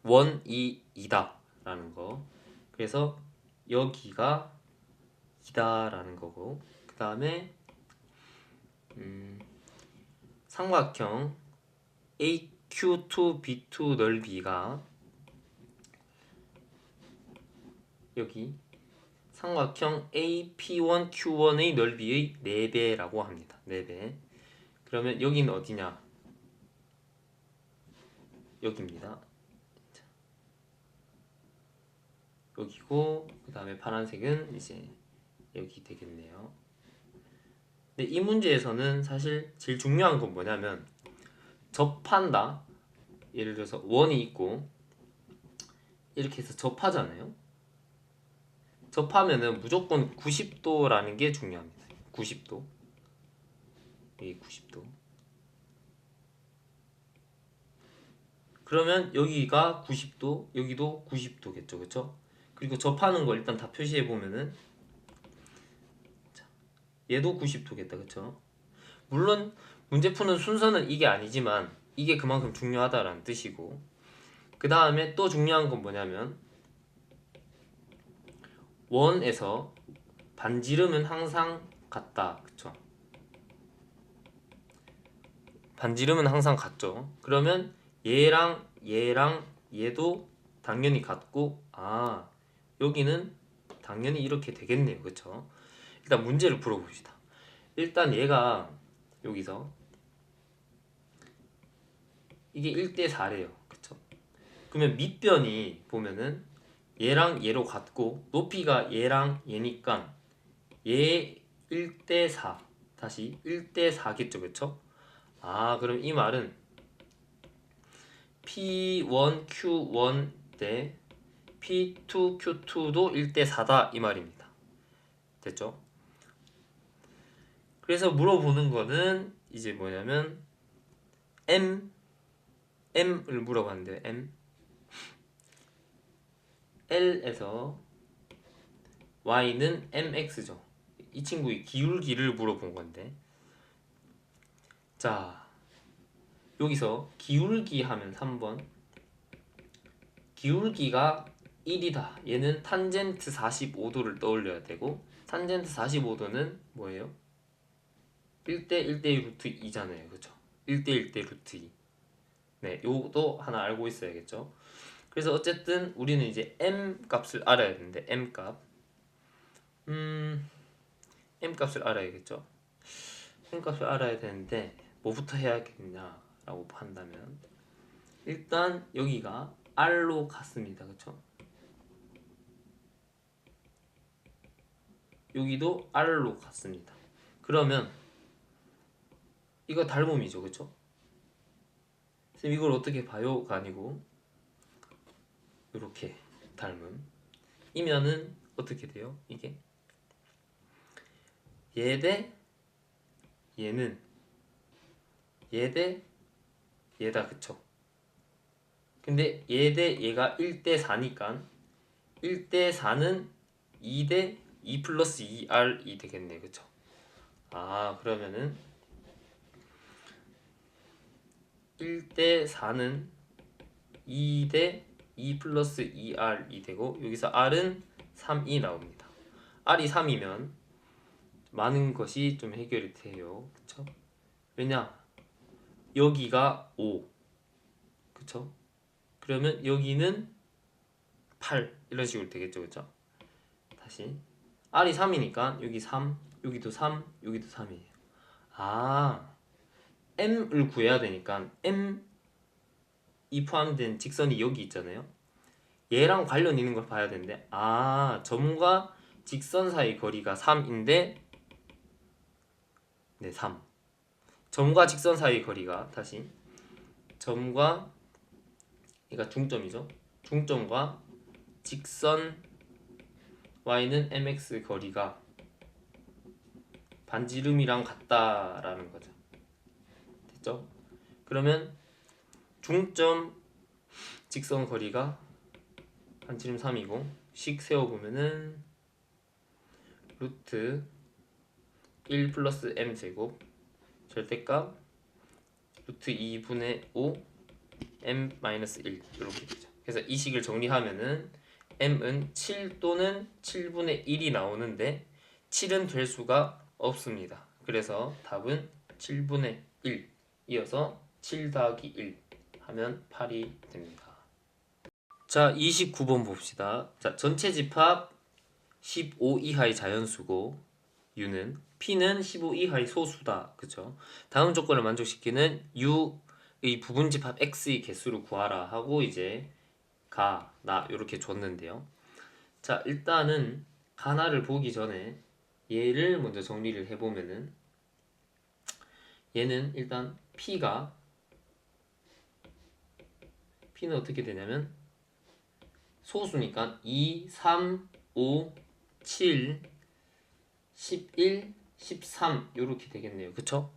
[SPEAKER 1] 1이 2다 라는 거, 그래서 여기가 2다 라는 거고, 그 다음에 삼각형 AQ2B2 넓이가 여기 삼각형 AP1Q1의 넓이의 4배라고 합니다. 4배. 그러면 여기는 어디냐? 여기입니다. 여기고 그 다음에 파란색은 이제 여기 되겠네요. 근데 이 문제에서는 사실 제일 중요한 건 뭐냐면 접한다. 예를 들어서 원이 있고 이렇게 해서 접하잖아요. 접하면은 무조건 90도라는 게 중요합니다. 90도. 여기 90도. 그러면 여기가 90도, 여기도 90도겠죠, 그쵸? 그리고 접하는 거 일단 다 표시해 보면은 얘도 90도겠다, 그쵸? 물론 문제 푸는 순서는 이게 아니지만 이게 그만큼 중요하다라는 뜻이고, 그 다음에 또 중요한 건 뭐냐면 원에서 반지름은 항상 같다, 그쵸? 반지름은 항상 같죠. 그러면 얘랑 얘도 당연히 같고, 아 여기는 당연히 이렇게 되겠네요, 그쵸? 일단 문제를 풀어봅시다. 일단 얘가 여기서 이게 1대4래요, 그쵸? 그러면 밑변이 보면은 얘랑 얘로 같고 높이가 얘랑 얘니까 얘 1대4, 다시 1대4겠죠, 그쵸? 아 그럼 이 말은 P1Q1 대 P2Q2도 1대4다 이 말입니다. 됐죠? 그래서 물어보는 거는 이제 뭐냐면 M을 물어봤는데 L에서 Y는 MX죠. 이 친구의 기울기를 물어본 건데, 자 여기서 기울기 하면 3번 기울기가 1이다. 얘는 탄젠트 45도를 떠올려야 되고, 탄젠트 45도는 뭐예요? 1대 1대 루트 2잖아요, 그쵸? 1대 1대 루트 2. 네, 요것도 하나 알고 있어야겠죠. 그래서 어쨌든 우리는 이제 M 값을 알아야 되는데, M 값 M 값을 알아야겠죠. M 값을 알아야 되는데 뭐부터 해야겠냐라고 한다면 일단 여기가 R로 같습니다, 그쵸? 여기도 R로 같습니다. 그러면 이거 닮음이죠, 그쵸? 선생님 이걸 어떻게 봐요가 아니고 이렇게 닮음 이면은 어떻게 돼요? 이게 얘 대 얘는 얘 대 얘다, 그쵸? 근데 얘 대 얘가 1대 4니까 1대 4는 2 대 2 플러스 2R이 되겠네, 그쵸? 아 그러면은 1대 4는 2 대 2 플러스 2R이 되고, 여기서 R은 3이 나옵니다. R이 3이면 많은 것이 좀 해결이 돼요, 그쵸? 왜냐? 여기가 5, 그쵸? 그러면 여기는 8 이런 식으로 되겠죠, 그쵸? 다시 R이 3이니까 여기 3, 여기도 3, 여기도 3이에요. 아 M을 구해야 되니까 M이 포함된 직선이 여기 있잖아요. 얘랑 관련 있는 걸 봐야 되는데, 아 점과 직선 사이 거리가 3인데, 네 3. 점과 직선 사이 거리가, 다시 점과 얘가 중점이죠. 중점과 직선 y는 mx 거리가 반지름이랑 같다라는 거죠. 됐죠? 그러면 중점 직선 거리가 반지름 3이고 식 세워보면은 루트 1 플러스 m 제곱 절대값 루트 2분의 5 m 마이너스 1 이렇게 되죠. 그래서 이 식을 정리하면은 m은 7 또는 7분의 1이 나오는데 7은 될 수가 없습니다. 그래서 답은 7분의 1 이어서 7 더하기 1 하면 8이 됩니다. 자 29번 봅시다. 자 전체 집합 15 이하의 자연수고 U는 P는 15 이하의 소수다, 그쵸? 다음 조건을 만족시키는 U의 이 부분집합 x의 개수를 구하라 하고 이제 가, 나 이렇게 줬는데요. 자, 일단은 가나를 보기 전에 얘를 먼저 정리를 해보면은 얘는 일단 P는 어떻게 되냐면 소수니까 2, 3, 5, 7, 11, 13 이렇게 되겠네요. 그쵸?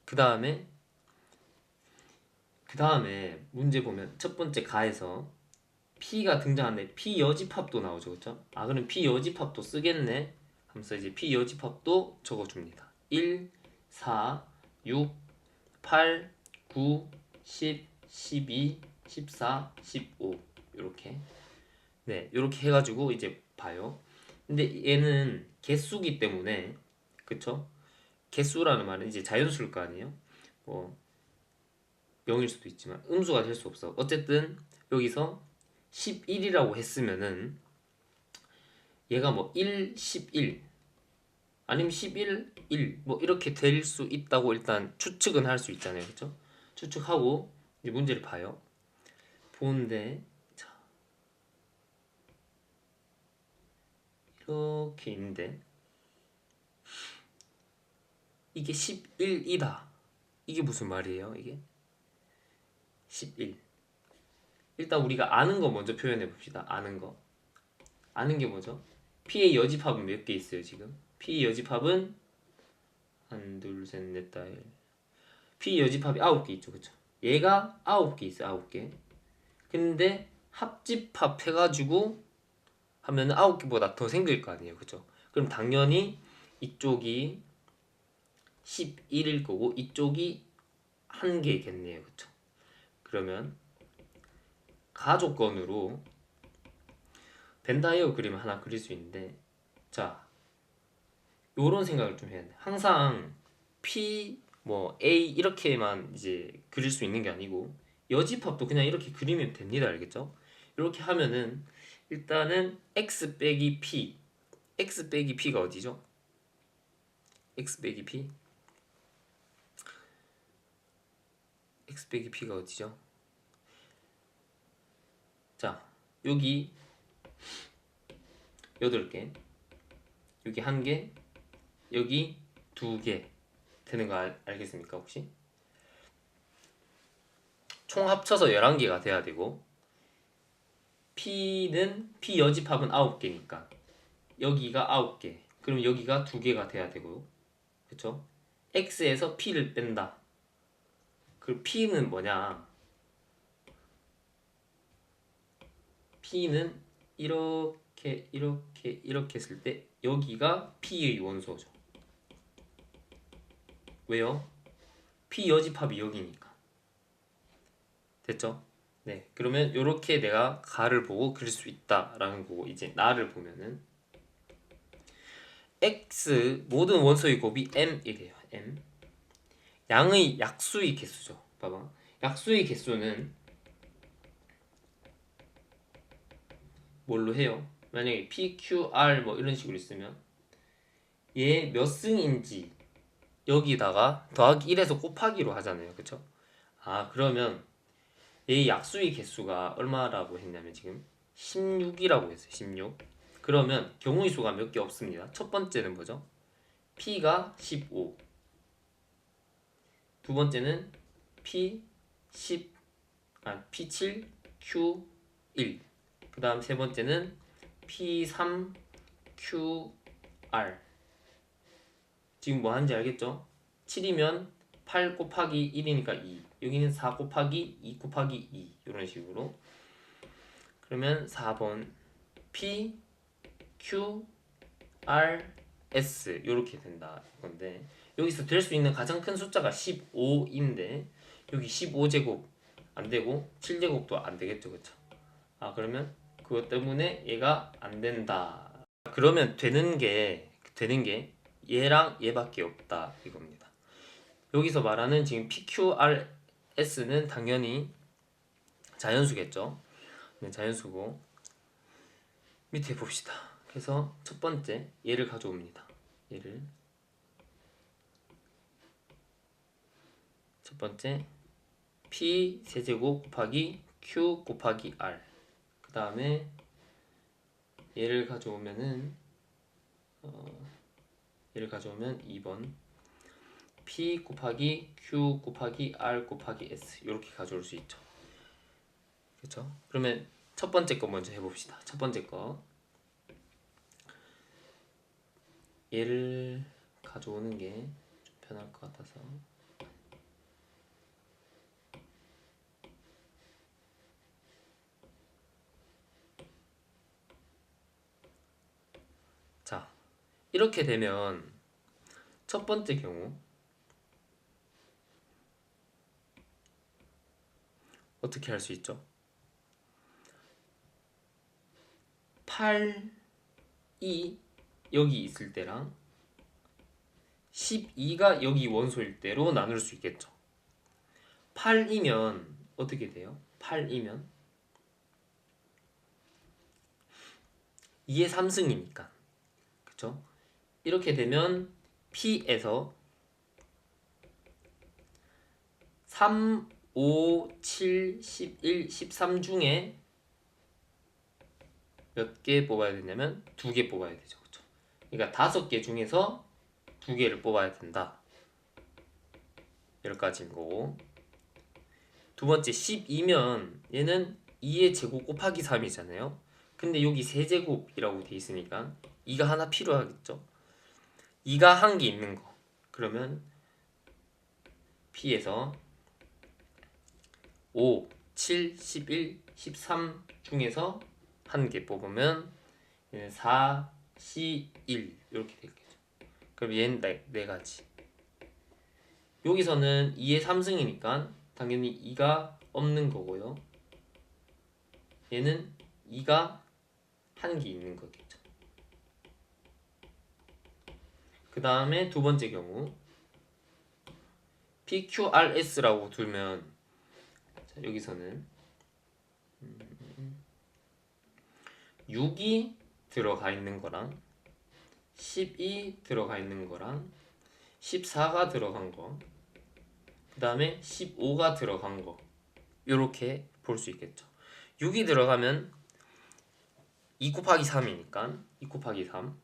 [SPEAKER 1] 그 다음에 문제 보면 첫 번째 가에서 P가 등장하는데 P 여집합도 나오죠. 그쵸? 아, 그럼 P 여집합도 쓰겠네 하면서 이제 P 여집합도 적어줍니다. 1, 4, 6, 8, 9, 10, 12, 14, 15 이렇게 네, 이렇게 해가지고 이제 봐요. 근데 얘는 개수기 때문에 그쵸? 개수라는 말은 이제 자연수일 거 아니에요? 뭐 0일 수도 있지만 음수가 될 수 없어. 어쨌든 여기서 11이라고 했으면은 얘가 뭐 1, 11 아니면 11, 1 뭐 이렇게 될 수 있다고 일단 추측은 할 수 있잖아요. 그쵸? 추측하고 이제 문제를 봐요. 보는데 자 이렇게 있는데 이게 11이다. 이게 무슨 말이에요? 이게 11. 일단 우리가 아는 거 먼저 표현해 봅시다. 아는 거. 아는 게 뭐죠? P의 여집합은 몇 개 있어요, 지금? P의 여집합은 한, 둘, 셋, 넷, 다, 일. P의 여집합이 9개 있죠, 그쵸? 얘가 9개 있어요, 9개. 근데 합집합 해가지고 하면 9개보다 더 생길 거 아니에요, 그쵸? 그럼 당연히 이쪽이 11일 거고 이쪽이 1개겠네요, 그쵸? 그러면 가조건으로 벤다이어 그림을 하나 그릴 수 있는데 자 요런 생각을 좀 해야 돼. 항상 P 뭐 A 이렇게만 이제 그릴 수 있는 게 아니고 여집합도 그냥 이렇게 그리면 됩니다. 알겠죠? 이렇게 하면은 일단은 X 빼기 P X 빼기 P가 어디죠? X 빼기 P X 빼기 P가 어디죠? 자 여기 8개 여기 1개 여기 2개 되는 거 알겠습니까 혹시? 총 합쳐서 11개가 돼야 되고 P 여집합은 9개니까 여기가 9개 그럼 여기가 2개가 돼야 되고요 그쵸? X에서 P를 뺀다 그 P는 뭐냐 P는 이렇게 했을 때 여기가 P의 원소죠 왜요? P 여집합이 여기니까 됐죠? 네 그러면 이렇게 내가 가를 보고 그릴 수 있다라는 거고 이제 나를 보면은 X 모든 원소의 곱이 M이래요 M 양의 약수의 개수죠 봐봐 약수의 개수는 뭘로 해요? 만약에 P, Q, R 뭐 이런 식으로 있으면 얘 몇 승인지 여기다가 더하기 1에서 곱하기로 하잖아요 그쵸? 아 그러면 얘 약수의 개수가 얼마라고 했냐면 지금 16이라고 했어요 16 그러면 경우의 수가 몇 개 없습니다 첫 번째는 뭐죠? P가 15 두 번째는 P 10 P7 Q1 그 다음 세 번째는 P3 QR 지금 뭐 하는지 알겠죠? 7이면 8 곱하기 1이니까 2 여기는 4 곱하기 2 곱하기 2 이런 식으로 그러면 4번 P, Q, R, S 이렇게 된다 이건데 여기서 될 수 있는 가장 큰 숫자가 15인데 여기 15제곱 안되고 7제곱도 안되겠죠 그쵸? 아 그러면 그것 때문에 얘가 안된다 그러면 되는 게 얘랑 얘밖에 없다 이겁니다 여기서 말하는 지금 PQRS는 당연히 자연수겠죠 네, 자연수고 밑에 봅시다 그래서 첫 번째 얘를 가져옵니다 얘를 첫 번째 P 세제곱 곱하기 Q 곱하기 R. 그 다음에 얘를 가져오면 2번 P 곱하기 Q 곱하기 R 곱하기 S 이렇게 가져올 수 있죠. 그렇죠? 그러면 첫 번째 거 먼저 해봅시다. 첫 번째 거 얘를 가져오는 게 좀 편할 것 같아서 자, 이렇게 되면 첫 번째 경우 어떻게 할 수 있죠? 8이 여기 있을 때랑 12가 여기 원소일 때로 나눌 수 있겠죠. 8이면 어떻게 돼요? 8이면 2의 3승이니까 그쵸? 이렇게 되면 P에서 3, 5, 7, 11, 13 중에 몇 개 뽑아야 되냐면 2개 뽑아야 되죠. 그쵸? 그러니까 5개 중에서 2개를 뽑아야 된다. 여기까지인 거고, 두 번째 12면 얘는 2의 제곱 곱하기 3이잖아요. 근데 여기 세제곱이라고 돼 있으니까 2가 하나 필요하겠죠. 2가 한 개 있는 거. 그러면 P에서 5, 7, 11, 13 중에서 한 개 뽑으면 얘는 4, C, 1 이렇게 되겠죠. 그럼 얘는 네 가지. 여기서는 2의 3승이니까 당연히 2가 없는 거고요. 얘는 2가 한 개 있는 거겠죠. 그 다음에 두 번째 경우 PQRS라고 두면 자, 여기서는 6이 들어가 있는 거랑 10이 들어가 있는 거랑 14가 들어간 거, 그 다음에 15가 들어간 거 이렇게 볼 수 있겠죠. 6이 들어가면 2 곱하기 3이니까 2 곱하기 3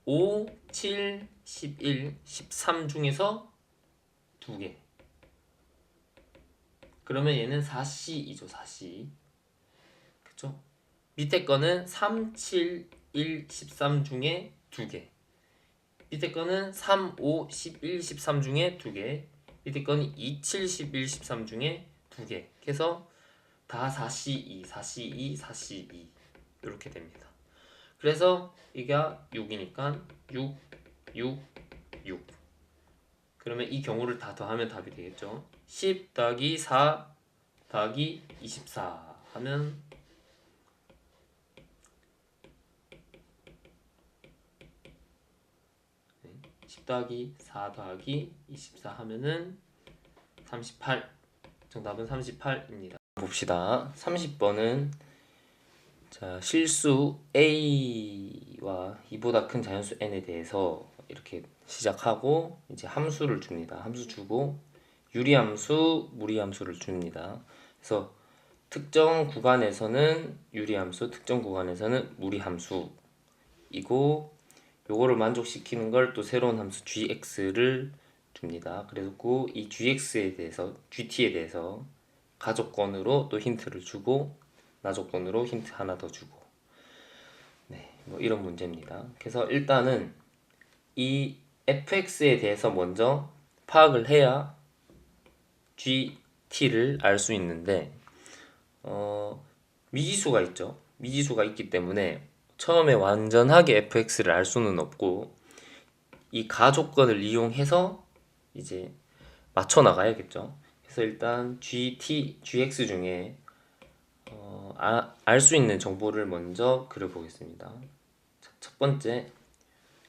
[SPEAKER 1] 5, 7, 11, 13 중에서 2개. 그러면 얘는 4C이죠. 4C. 그쵸? 밑에 거는 3, 7, 1, 13 중에 2개. 밑에 거는 3, 5, 11, 13 중에 2개. 밑에 거는 2, 7, 11, 13 중에 2개. 그래서 다 4C2, 4C2, 4C2 이렇게 됩니다. 그래서 이게 6이니까 6, 6, 6. 그러면 이 경우를 다 더하면 답이 되겠죠. 10 더하기 4 더하기 24 하면 10 더하기 4 더하기 24 하면은 38. 정답은 38입니다. 봅시다. 30번은 자, 실수 A와 이보다 큰 자연수 N에 대해서 이렇게 시작하고 이제 함수를 줍니다. 함수 주고 유리함수, 무리함수를 줍니다. 그래서 특정 구간에서는 유리함수, 특정 구간에서는 무리함수이고 요거를 만족시키는 걸 또 새로운 함수 gx를 줍니다. 그리고 이 gx에 대해서, gt에 대해서 가족권으로 또 힌트를 주고 나조건으로 힌트 하나 더 주고 네, 뭐 이런 문제입니다. 그래서 일단은 이 fx에 대해서 먼저 파악을 해야 gt를 알 수 있는데 미지수가 있죠. 미지수가 있기 때문에 처음에 완전하게 fx를 알 수는 없고 이 가조건을 이용해서 이제 맞춰 나가야겠죠. 그래서 일단 gx 중에 알 수 있는 정보를 먼저 그려보겠습니다. 첫 번째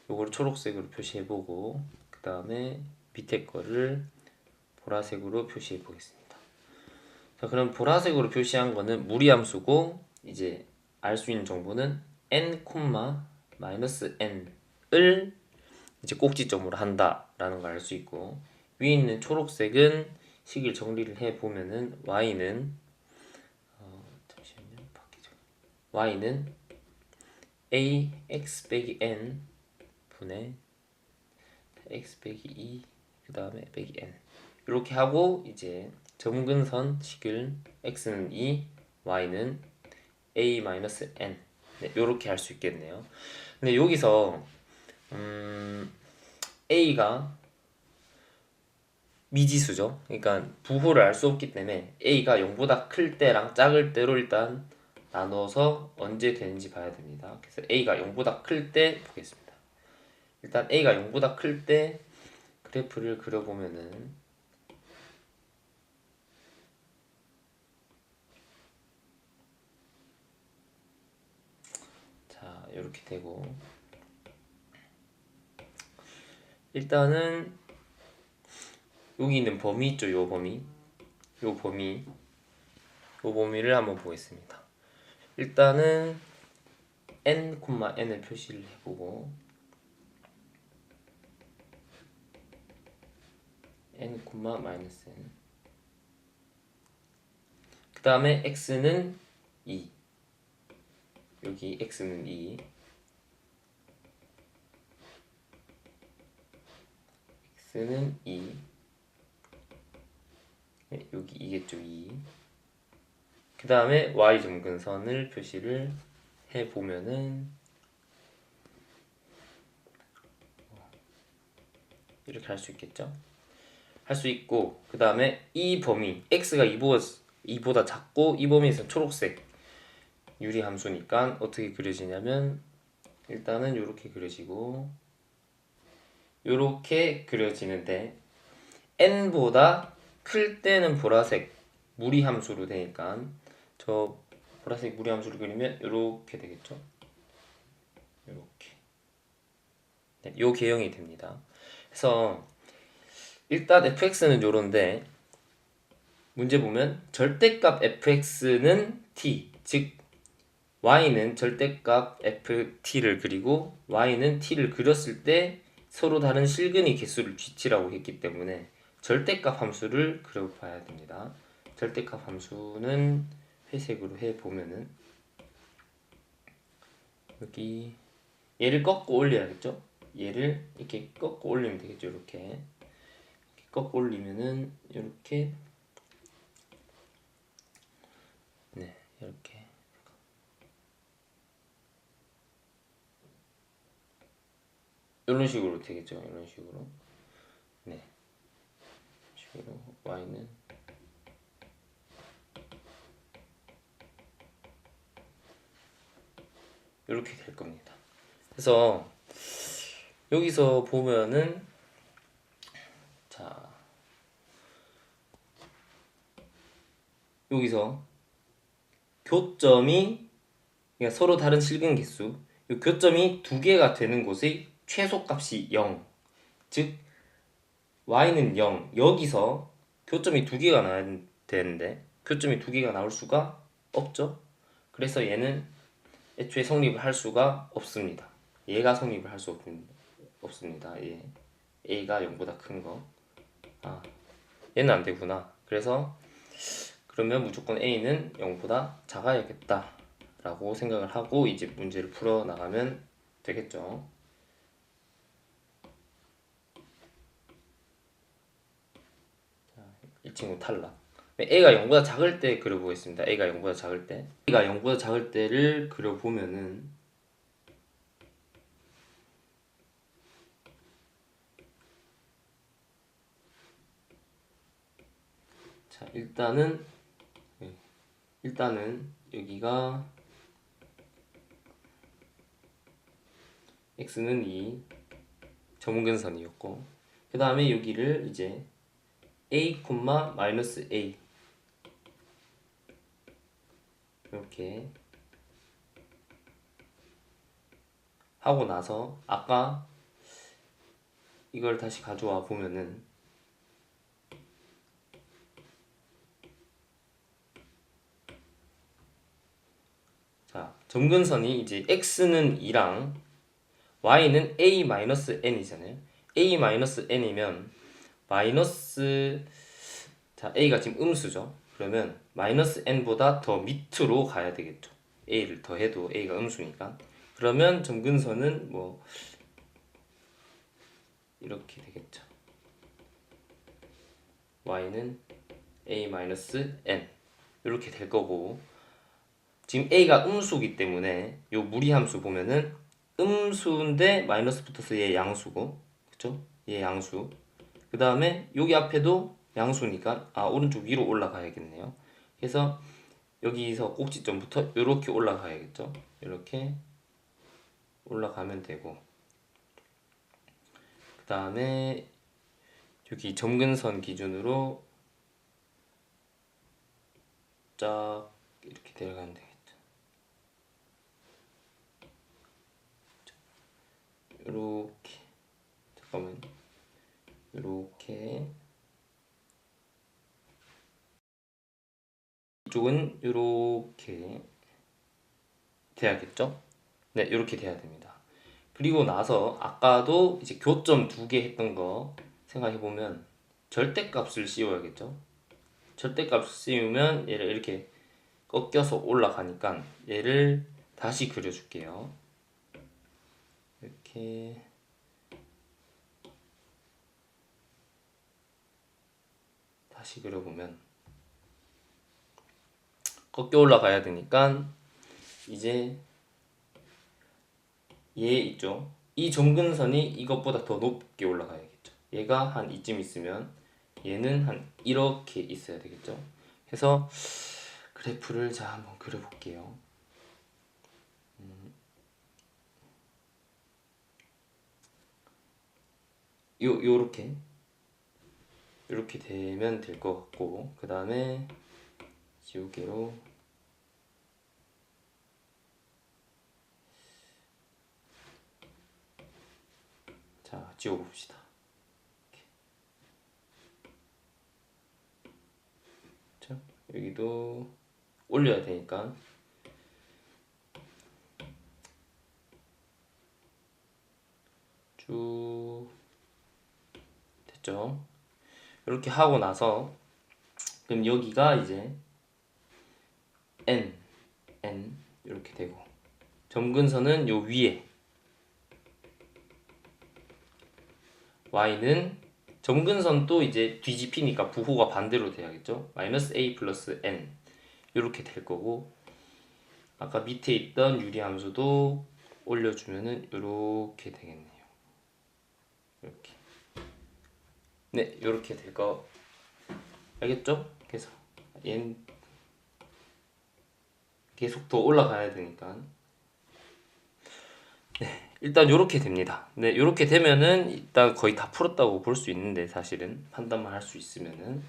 [SPEAKER 1] 요거를 초록색으로 표시해보고 그 다음에 밑에 거를 보라색으로 표시해 보겠습니다. 자, 그럼 보라색으로 표시한 거는 무리함수고 이제 알 수 있는 정보는 n, n을 이제 꼭지점으로 한다라는 걸 알 수 있고 위에 있는 초록색은 식을 정리를 해 보면은 y는 잠시만요. 바뀌죠. y는 a x 빼기 n 분의 x 빼기 2 그 다음에 빼기 n 이렇게 하고 이제 점근선 식을 x는 2 y는 a 마이너스 n 네, 이렇게 할 수 있겠네요. 근데 여기서 a가 미지수죠. 그러니까 부호를 알 수 없기 때문에 a가 0보다 클 때랑 작을 때로 일단 나눠서 언제 되는지 봐야 됩니다. 그래서 a가 0보다 클 때 보겠습니다. 일단 a가 0보다 클 때 그래프를 그려보면은 자 이렇게 되고 일단은 여기 있는 범위 있죠. 요 범위를 한번 보겠습니다. 일단은 n, n을 표시를 해보고 n, 마이너스 n 그 다음에 x는 2 여기 x는 2 x는 2 네, 여기 이겠죠 2 그 다음에 y 점근선을 표시를 해보면은 이렇게 할 수 있겠죠. 할 수 있고 그 다음에 이 범위 x가 2보다 작고 이 범위에서 초록색 유리함수니까 어떻게 그려지냐면 일단은 이렇게 그려지고 이렇게 그려지는데 n보다 클 때는 보라색 무리함수로 되니까 저 보라색 무리함수를 그리면 이렇게 되겠죠. 이렇게 네, 요 개형이 됩니다. 그래서 일단 fx는 요런데 문제 보면 절대값 fx는 t 즉 y는 절대값 ft를 그리고 y는 t를 그렸을 때 서로 다른 실근의 개수를 gt라고 했기 때문에 절대값 함수를 그려봐야 됩니다. 절대값 함수는 회색으로 해보면은 여기 얘를 꺾고 올려야겠죠? 얘를 이렇게 꺾고 올리면 되겠죠? 이렇게 꺾고 올리면은 이렇게 네 이렇게 이런 식으로 되겠죠? 이런 식으로 네 식으로 y는 이렇게 될 겁니다. 그래서 여기서 보면은 자 여기서 교점이 그러니까 서로 다른 실근 개수 이 교점이 두 개가 되는 곳의 최소값이 0 즉 y는 0 여기서 교점이 두 개가 나야 되는데 교점이 두 개가 나올 수가 없죠. 그래서 얘는 애초에 성립을 할 수가 없습니다. 얘가 성립을 할 수 없습니다. 얘 a가 0보다 큰 거. 아 얘는 안 되구나. 그래서 그러면 무조건 a는 0보다 작아야겠다 라고 생각을 하고 이제 문제를 풀어 나가면 되겠죠. 자, 이 친구 탈락. a가 0보다 작을 때 그려보겠습니다. a가 0보다 작을 때 a가 0보다 작을 때를 그려보면은 자 일단은 여기가 x는 2 점근선이었고 그 다음에 여기를 이제 a, 마이너스 a 이렇게 하고 나서 아까 이걸 다시 가져와 보면은 자 점근선이 이제 x는 2랑 y는 a-n이잖아요. a-n이면 마이너스 자, a가 지금 음수죠. 그러면 마이너스 n보다 더 밑으로 가야 되겠죠. a를 더해도 a가 음수니까. 그러면 점근선은 뭐 이렇게 되겠죠. y는 a-n 이렇게 될 거고, 지금 a가 음수기 때문에 요 무리함수 보면은 음수인데 마이너스 붙어서 얘 양수고, 그쵸? 얘 양수. 그 다음에 여기 앞에도 양수니까 오른쪽 위로 올라가야겠네요. 그래서 여기서 꼭지점부터 이렇게 올라가야겠죠. 이렇게 올라가면 되고, 그 다음에 여기 점근선 기준으로 쫙 이렇게 내려가면 되겠죠. 이렇게, 잠깐만, 이렇게, 이쪽은 이렇게 돼야겠죠. 네, 이렇게 돼야 됩니다. 그리고 나서 아까도 이제 교점 2개 했던 거 생각해보면 절대값을 씌워야겠죠. 절대값을 씌우면 얘를 이렇게 꺾여서 올라가니까 얘를 다시 그려줄게요. 이렇게 다시 그려보면 꺾여 올라가야 되니까 이제 얘 있죠. 이 점근선이 이것보다 더 높게 올라가야겠죠. 얘가 한 이쯤 있으면 얘는 한 이렇게 있어야 되겠죠. 그래서 그래프를 자 한번 그려볼게요. 요렇게 이렇게 되면 될 것 같고, 그 다음에 지우개로 자 지워봅시다. 자, 여기도 올려야 되니까 쭉 됐죠. 이렇게 하고 나서 그럼 여기가 이제 n 이렇게 되고, 점근선은 요 위에, y는 점근선도 이제 뒤집히니까 부호가 반대로 돼야겠죠. 마이너스 a 플러스 n 이렇게 될 거고, 아까 밑에 있던 유리함수도 올려주면은 이렇게 되겠네요. 이렇게. 네, 이렇게 될 거 알겠죠? 그래서 얘는 계속 더 올라가야 되니까. 네, 일단 이렇게 됩니다. 네, 이렇게 되면은 일단 거의 다 풀었다고 볼 수 있는데, 사실은 판단만 할 수 있으면은.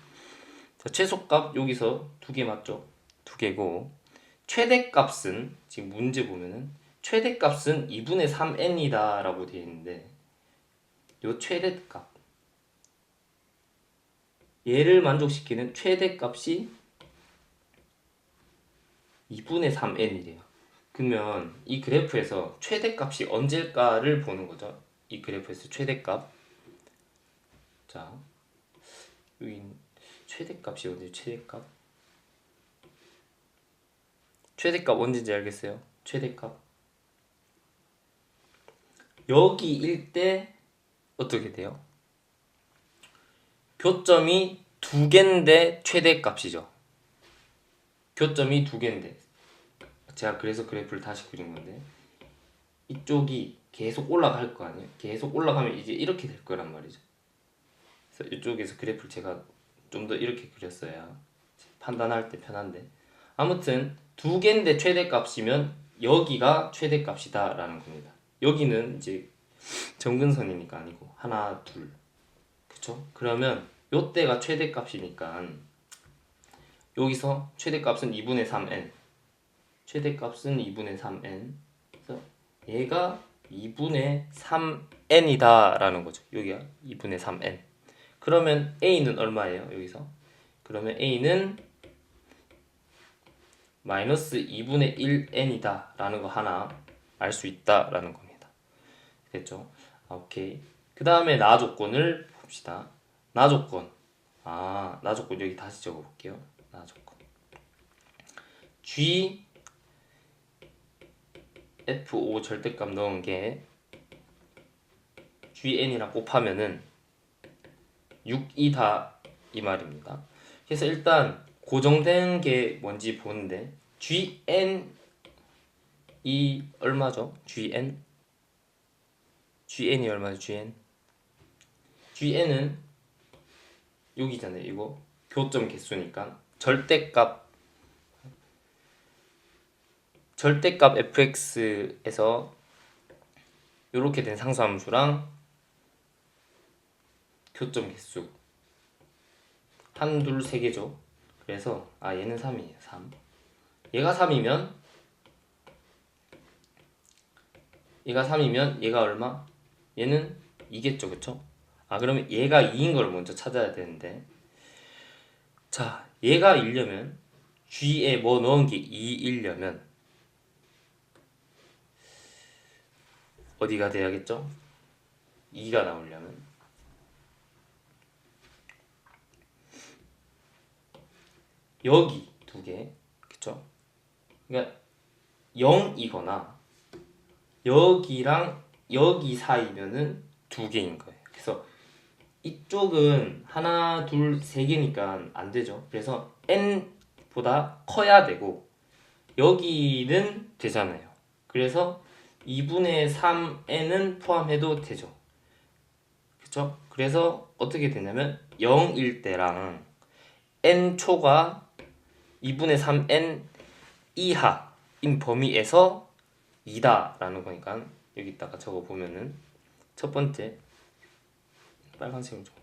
[SPEAKER 1] 자, 최소값 여기서 2개 맞죠? 2개고, 최대값은 지금 문제 보면은 최대값은 2분의 3n이다 라고 되어 있는데, 요 최대값 얘를 만족시키는 최대값이 2분의 3n이래요. 그러면 이 그래프에서 최대값이 언제일까를 보는 거죠. 이 그래프에서 최대값. 자, 여기 최대값이 언제? 최대값 언제인지 알겠어요? 최대값 여기일 때 어떻게 돼요? 교점이 2개인데 최대값이죠. 교점이 2개인데, 제가 그래서 그래프를 다시 그린 건데, 이쪽이 계속 올라갈 거 아니에요? 계속 올라가면 이제 이렇게 될 거란 말이죠. 그래서 이쪽에서 그래프를 제가 좀 더 이렇게 그렸어야 판단할 때 편한데, 아무튼 2개인데 최대값이면 여기가 최대값이다 라는 겁니다. 여기는 이제 점근선이니까 아니고 하나, 둘, 그쵸? 그러면 요때가 최대값이니까 여기서 최대값은 2분의 3n, 최대값은 2분의 3n, 그래서 얘가 2분의 3n이다 라는 거죠. 여기가 2분의 3n. 그러면 a는 얼마예요? 여기서 그러면 a는 마이너스 2분의 1n이다 라는 거 하나 알 수 있다 라는 겁니다. 됐죠? 오케이. 그 다음에 나 조건을 봅시다. 나 조건 나 조건 여기 다시 적어볼게요. 나 조건 G F5 절대값 넣은 게 GN이랑 곱하면은 6이다 이 말입니다. 그래서 일단 고정된 게 뭔지 보는데 GN이 얼마죠? GN이 얼마죠? GN은 여기잖아요. 이거 교점 개수니까 절대값 fx에서 이렇게 된 상수함수랑 교점 개수 한, 둘, 세 개죠. 그래서 얘는 3이에요. 3. 얘가 3이면 얘가 얼마? 얘는 2겠죠. 그쵸? 그러면 얘가 2인 걸 먼저 찾아야 되는데 자, 얘가 1려면 G에 뭐 넣은 게 2이려면 어디가 돼야겠죠? 2가 나오려면 여기 두 개, 그쵸? 그러니까 0이거나 여기랑 여기 사이면은 두 개인 거예요. 그래서 이쪽은 하나, 둘, 세 개니까 안 되죠. 그래서 n보다 커야 되고 여기는 되잖아요. 그래서 2분의 3n은 포함해도 되죠. 그쵸? 그래서 어떻게 되냐면 0일 때랑 n초가 2분의 3n 이하인 범위에서 2다 라는 거니까 여기다가 적어보면은 첫 번째 빨간색으로 적어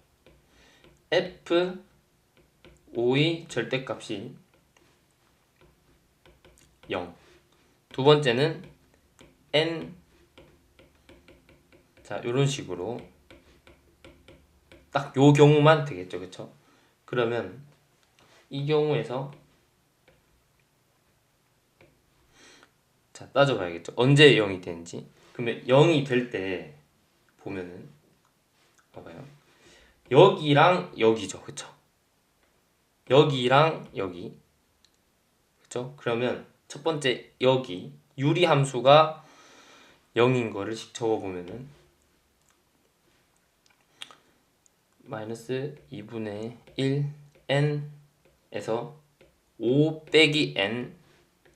[SPEAKER 1] f5의 절대값이 0. 두 번째는 n 자 요런 식으로 딱 요 경우만 되겠죠. 그쵸? 그러면 이 경우에서 자 따져봐야겠죠. 언제 0이 되는지. 그러면 0이 될 때 보면은 봐봐요. 여기랑 여기죠. 그쵸? 여기랑 여기. 그쵸? 그러면 첫 번째 여기 유리함수가 0인 거를 적어보면은 마이너스 2분의 1 n에서 5 빼기 n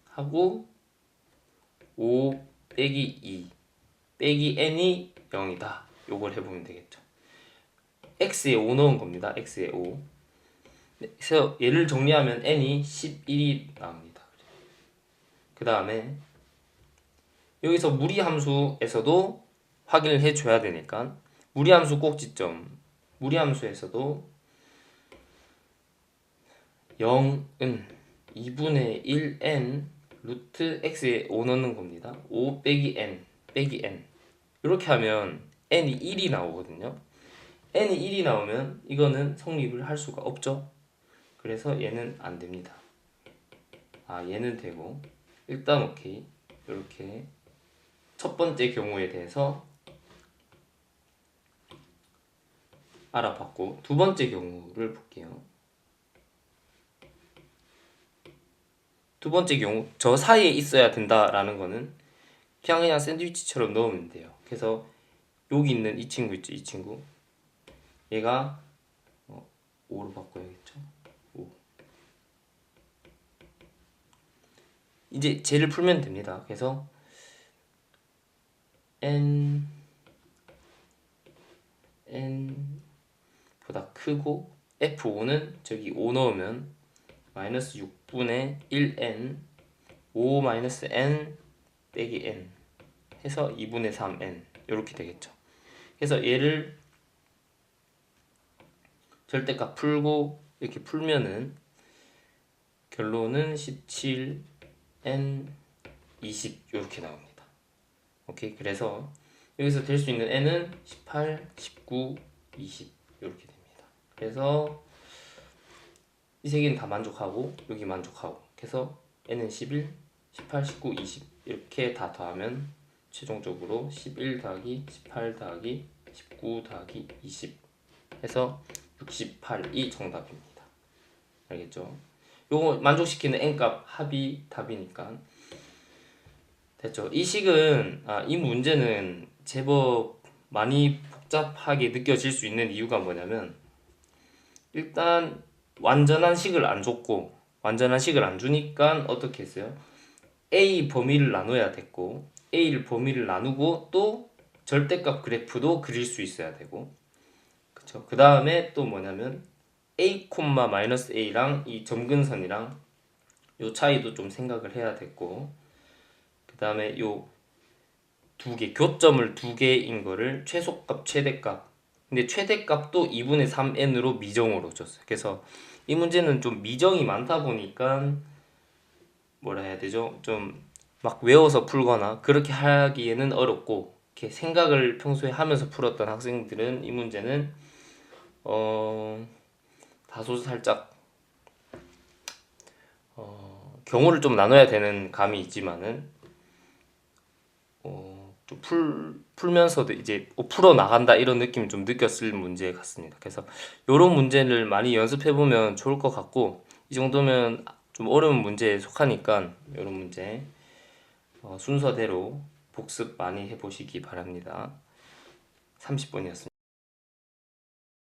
[SPEAKER 1] 하고 5 빼기 2 빼기 n이 0이다. 요걸 해보면 되겠죠. x에 5 넣은 겁니다. x에 5. 그래서 얘를 정리하면 n이 11이 나옵니다. 그 다음에 여기서 무리함수에서도 확인을 해줘야 되니까 무리함수 꼭지점 무리함수에서도 0은 2분의 1n 루트 x에 5 넣는 겁니다. 5 빼기 n 빼기 n 이렇게 하면 n이 1이 나오거든요. n이 1이 나오면 이거는 성립을 할 수가 없죠. 그래서 얘는 안 됩니다. 얘는 되고 일단 오케이. 이렇게 첫 번째 경우에 대해서 알아봤고 두 번째 경우를 볼게요. 두 번째 경우 저 사이에 있어야 된다라는 거는 그냥 샌드위치처럼 넣으면 돼요. 그래서 여기 있는 이 친구 있죠. 이 친구 얘가 5로 바꿔야겠죠. 5. 이제 쟤를 풀면 됩니다. 그래서 n보다 크고 f5는 저기 5 넣으면 마이너스 6분의 1n 5 마이너스 n 빼기 n 해서 2분의 3n 이렇게 되겠죠. 그래서 얘를 절대값 풀고 이렇게 풀면은 결론은 17 n 20 이렇게 나옵니다. 오케이. 그래서 여기서 될 수 있는 n은 18, 19, 20 이렇게 됩니다. 그래서 이 세 개는 다 만족하고 여기 만족하고 그래서 n은 11, 18, 19, 20 이렇게 다 더하면 최종적으로 11 더하기 18 더하기 19 더하기 20 해서 68이 정답입니다. 알겠죠? 요거 만족시키는 n값 합이 답이니까 됐죠? 이 식은 이 문제는 제법 많이 복잡하게 느껴질 수 있는 이유가 뭐냐면 일단 완전한 식을 안 줬고 완전한 식을 안 주니까 어떻게 했어요? A 범위를 나눠야 됐고 A를 범위를 나누고 또 절대값 그래프도 그릴 수 있어야 되고 그쵸? 그 다음에 또 뭐냐면 A, A랑 이 점근선이랑 요 차이도 좀 생각을 해야 됐고 그 다음에 요 두 개, 교점을 두 개인 거를 최소값, 최대값 근데 최대값도 2분의 3n으로 미정으로 줬어요. 그래서 이 문제는 좀 미정이 많다 보니까 뭐라 해야 되죠? 좀 막 외워서 풀거나 그렇게 하기에는 어렵고 이렇게 생각을 평소에 하면서 풀었던 학생들은 이 문제는 다소 살짝 경우를 좀 나눠야 되는 감이 있지만은 좀 풀면서도 이제 풀어 나간다 이런 느낌을 좀 느꼈을 문제 같습니다. 그래서 이런 문제를 많이 연습해 보면 좋을 것 같고 이 정도면 좀 어려운 문제에 속하니까 이런 문제 순서대로 복습 많이 해보시기 바랍니다. 30분이었습니다.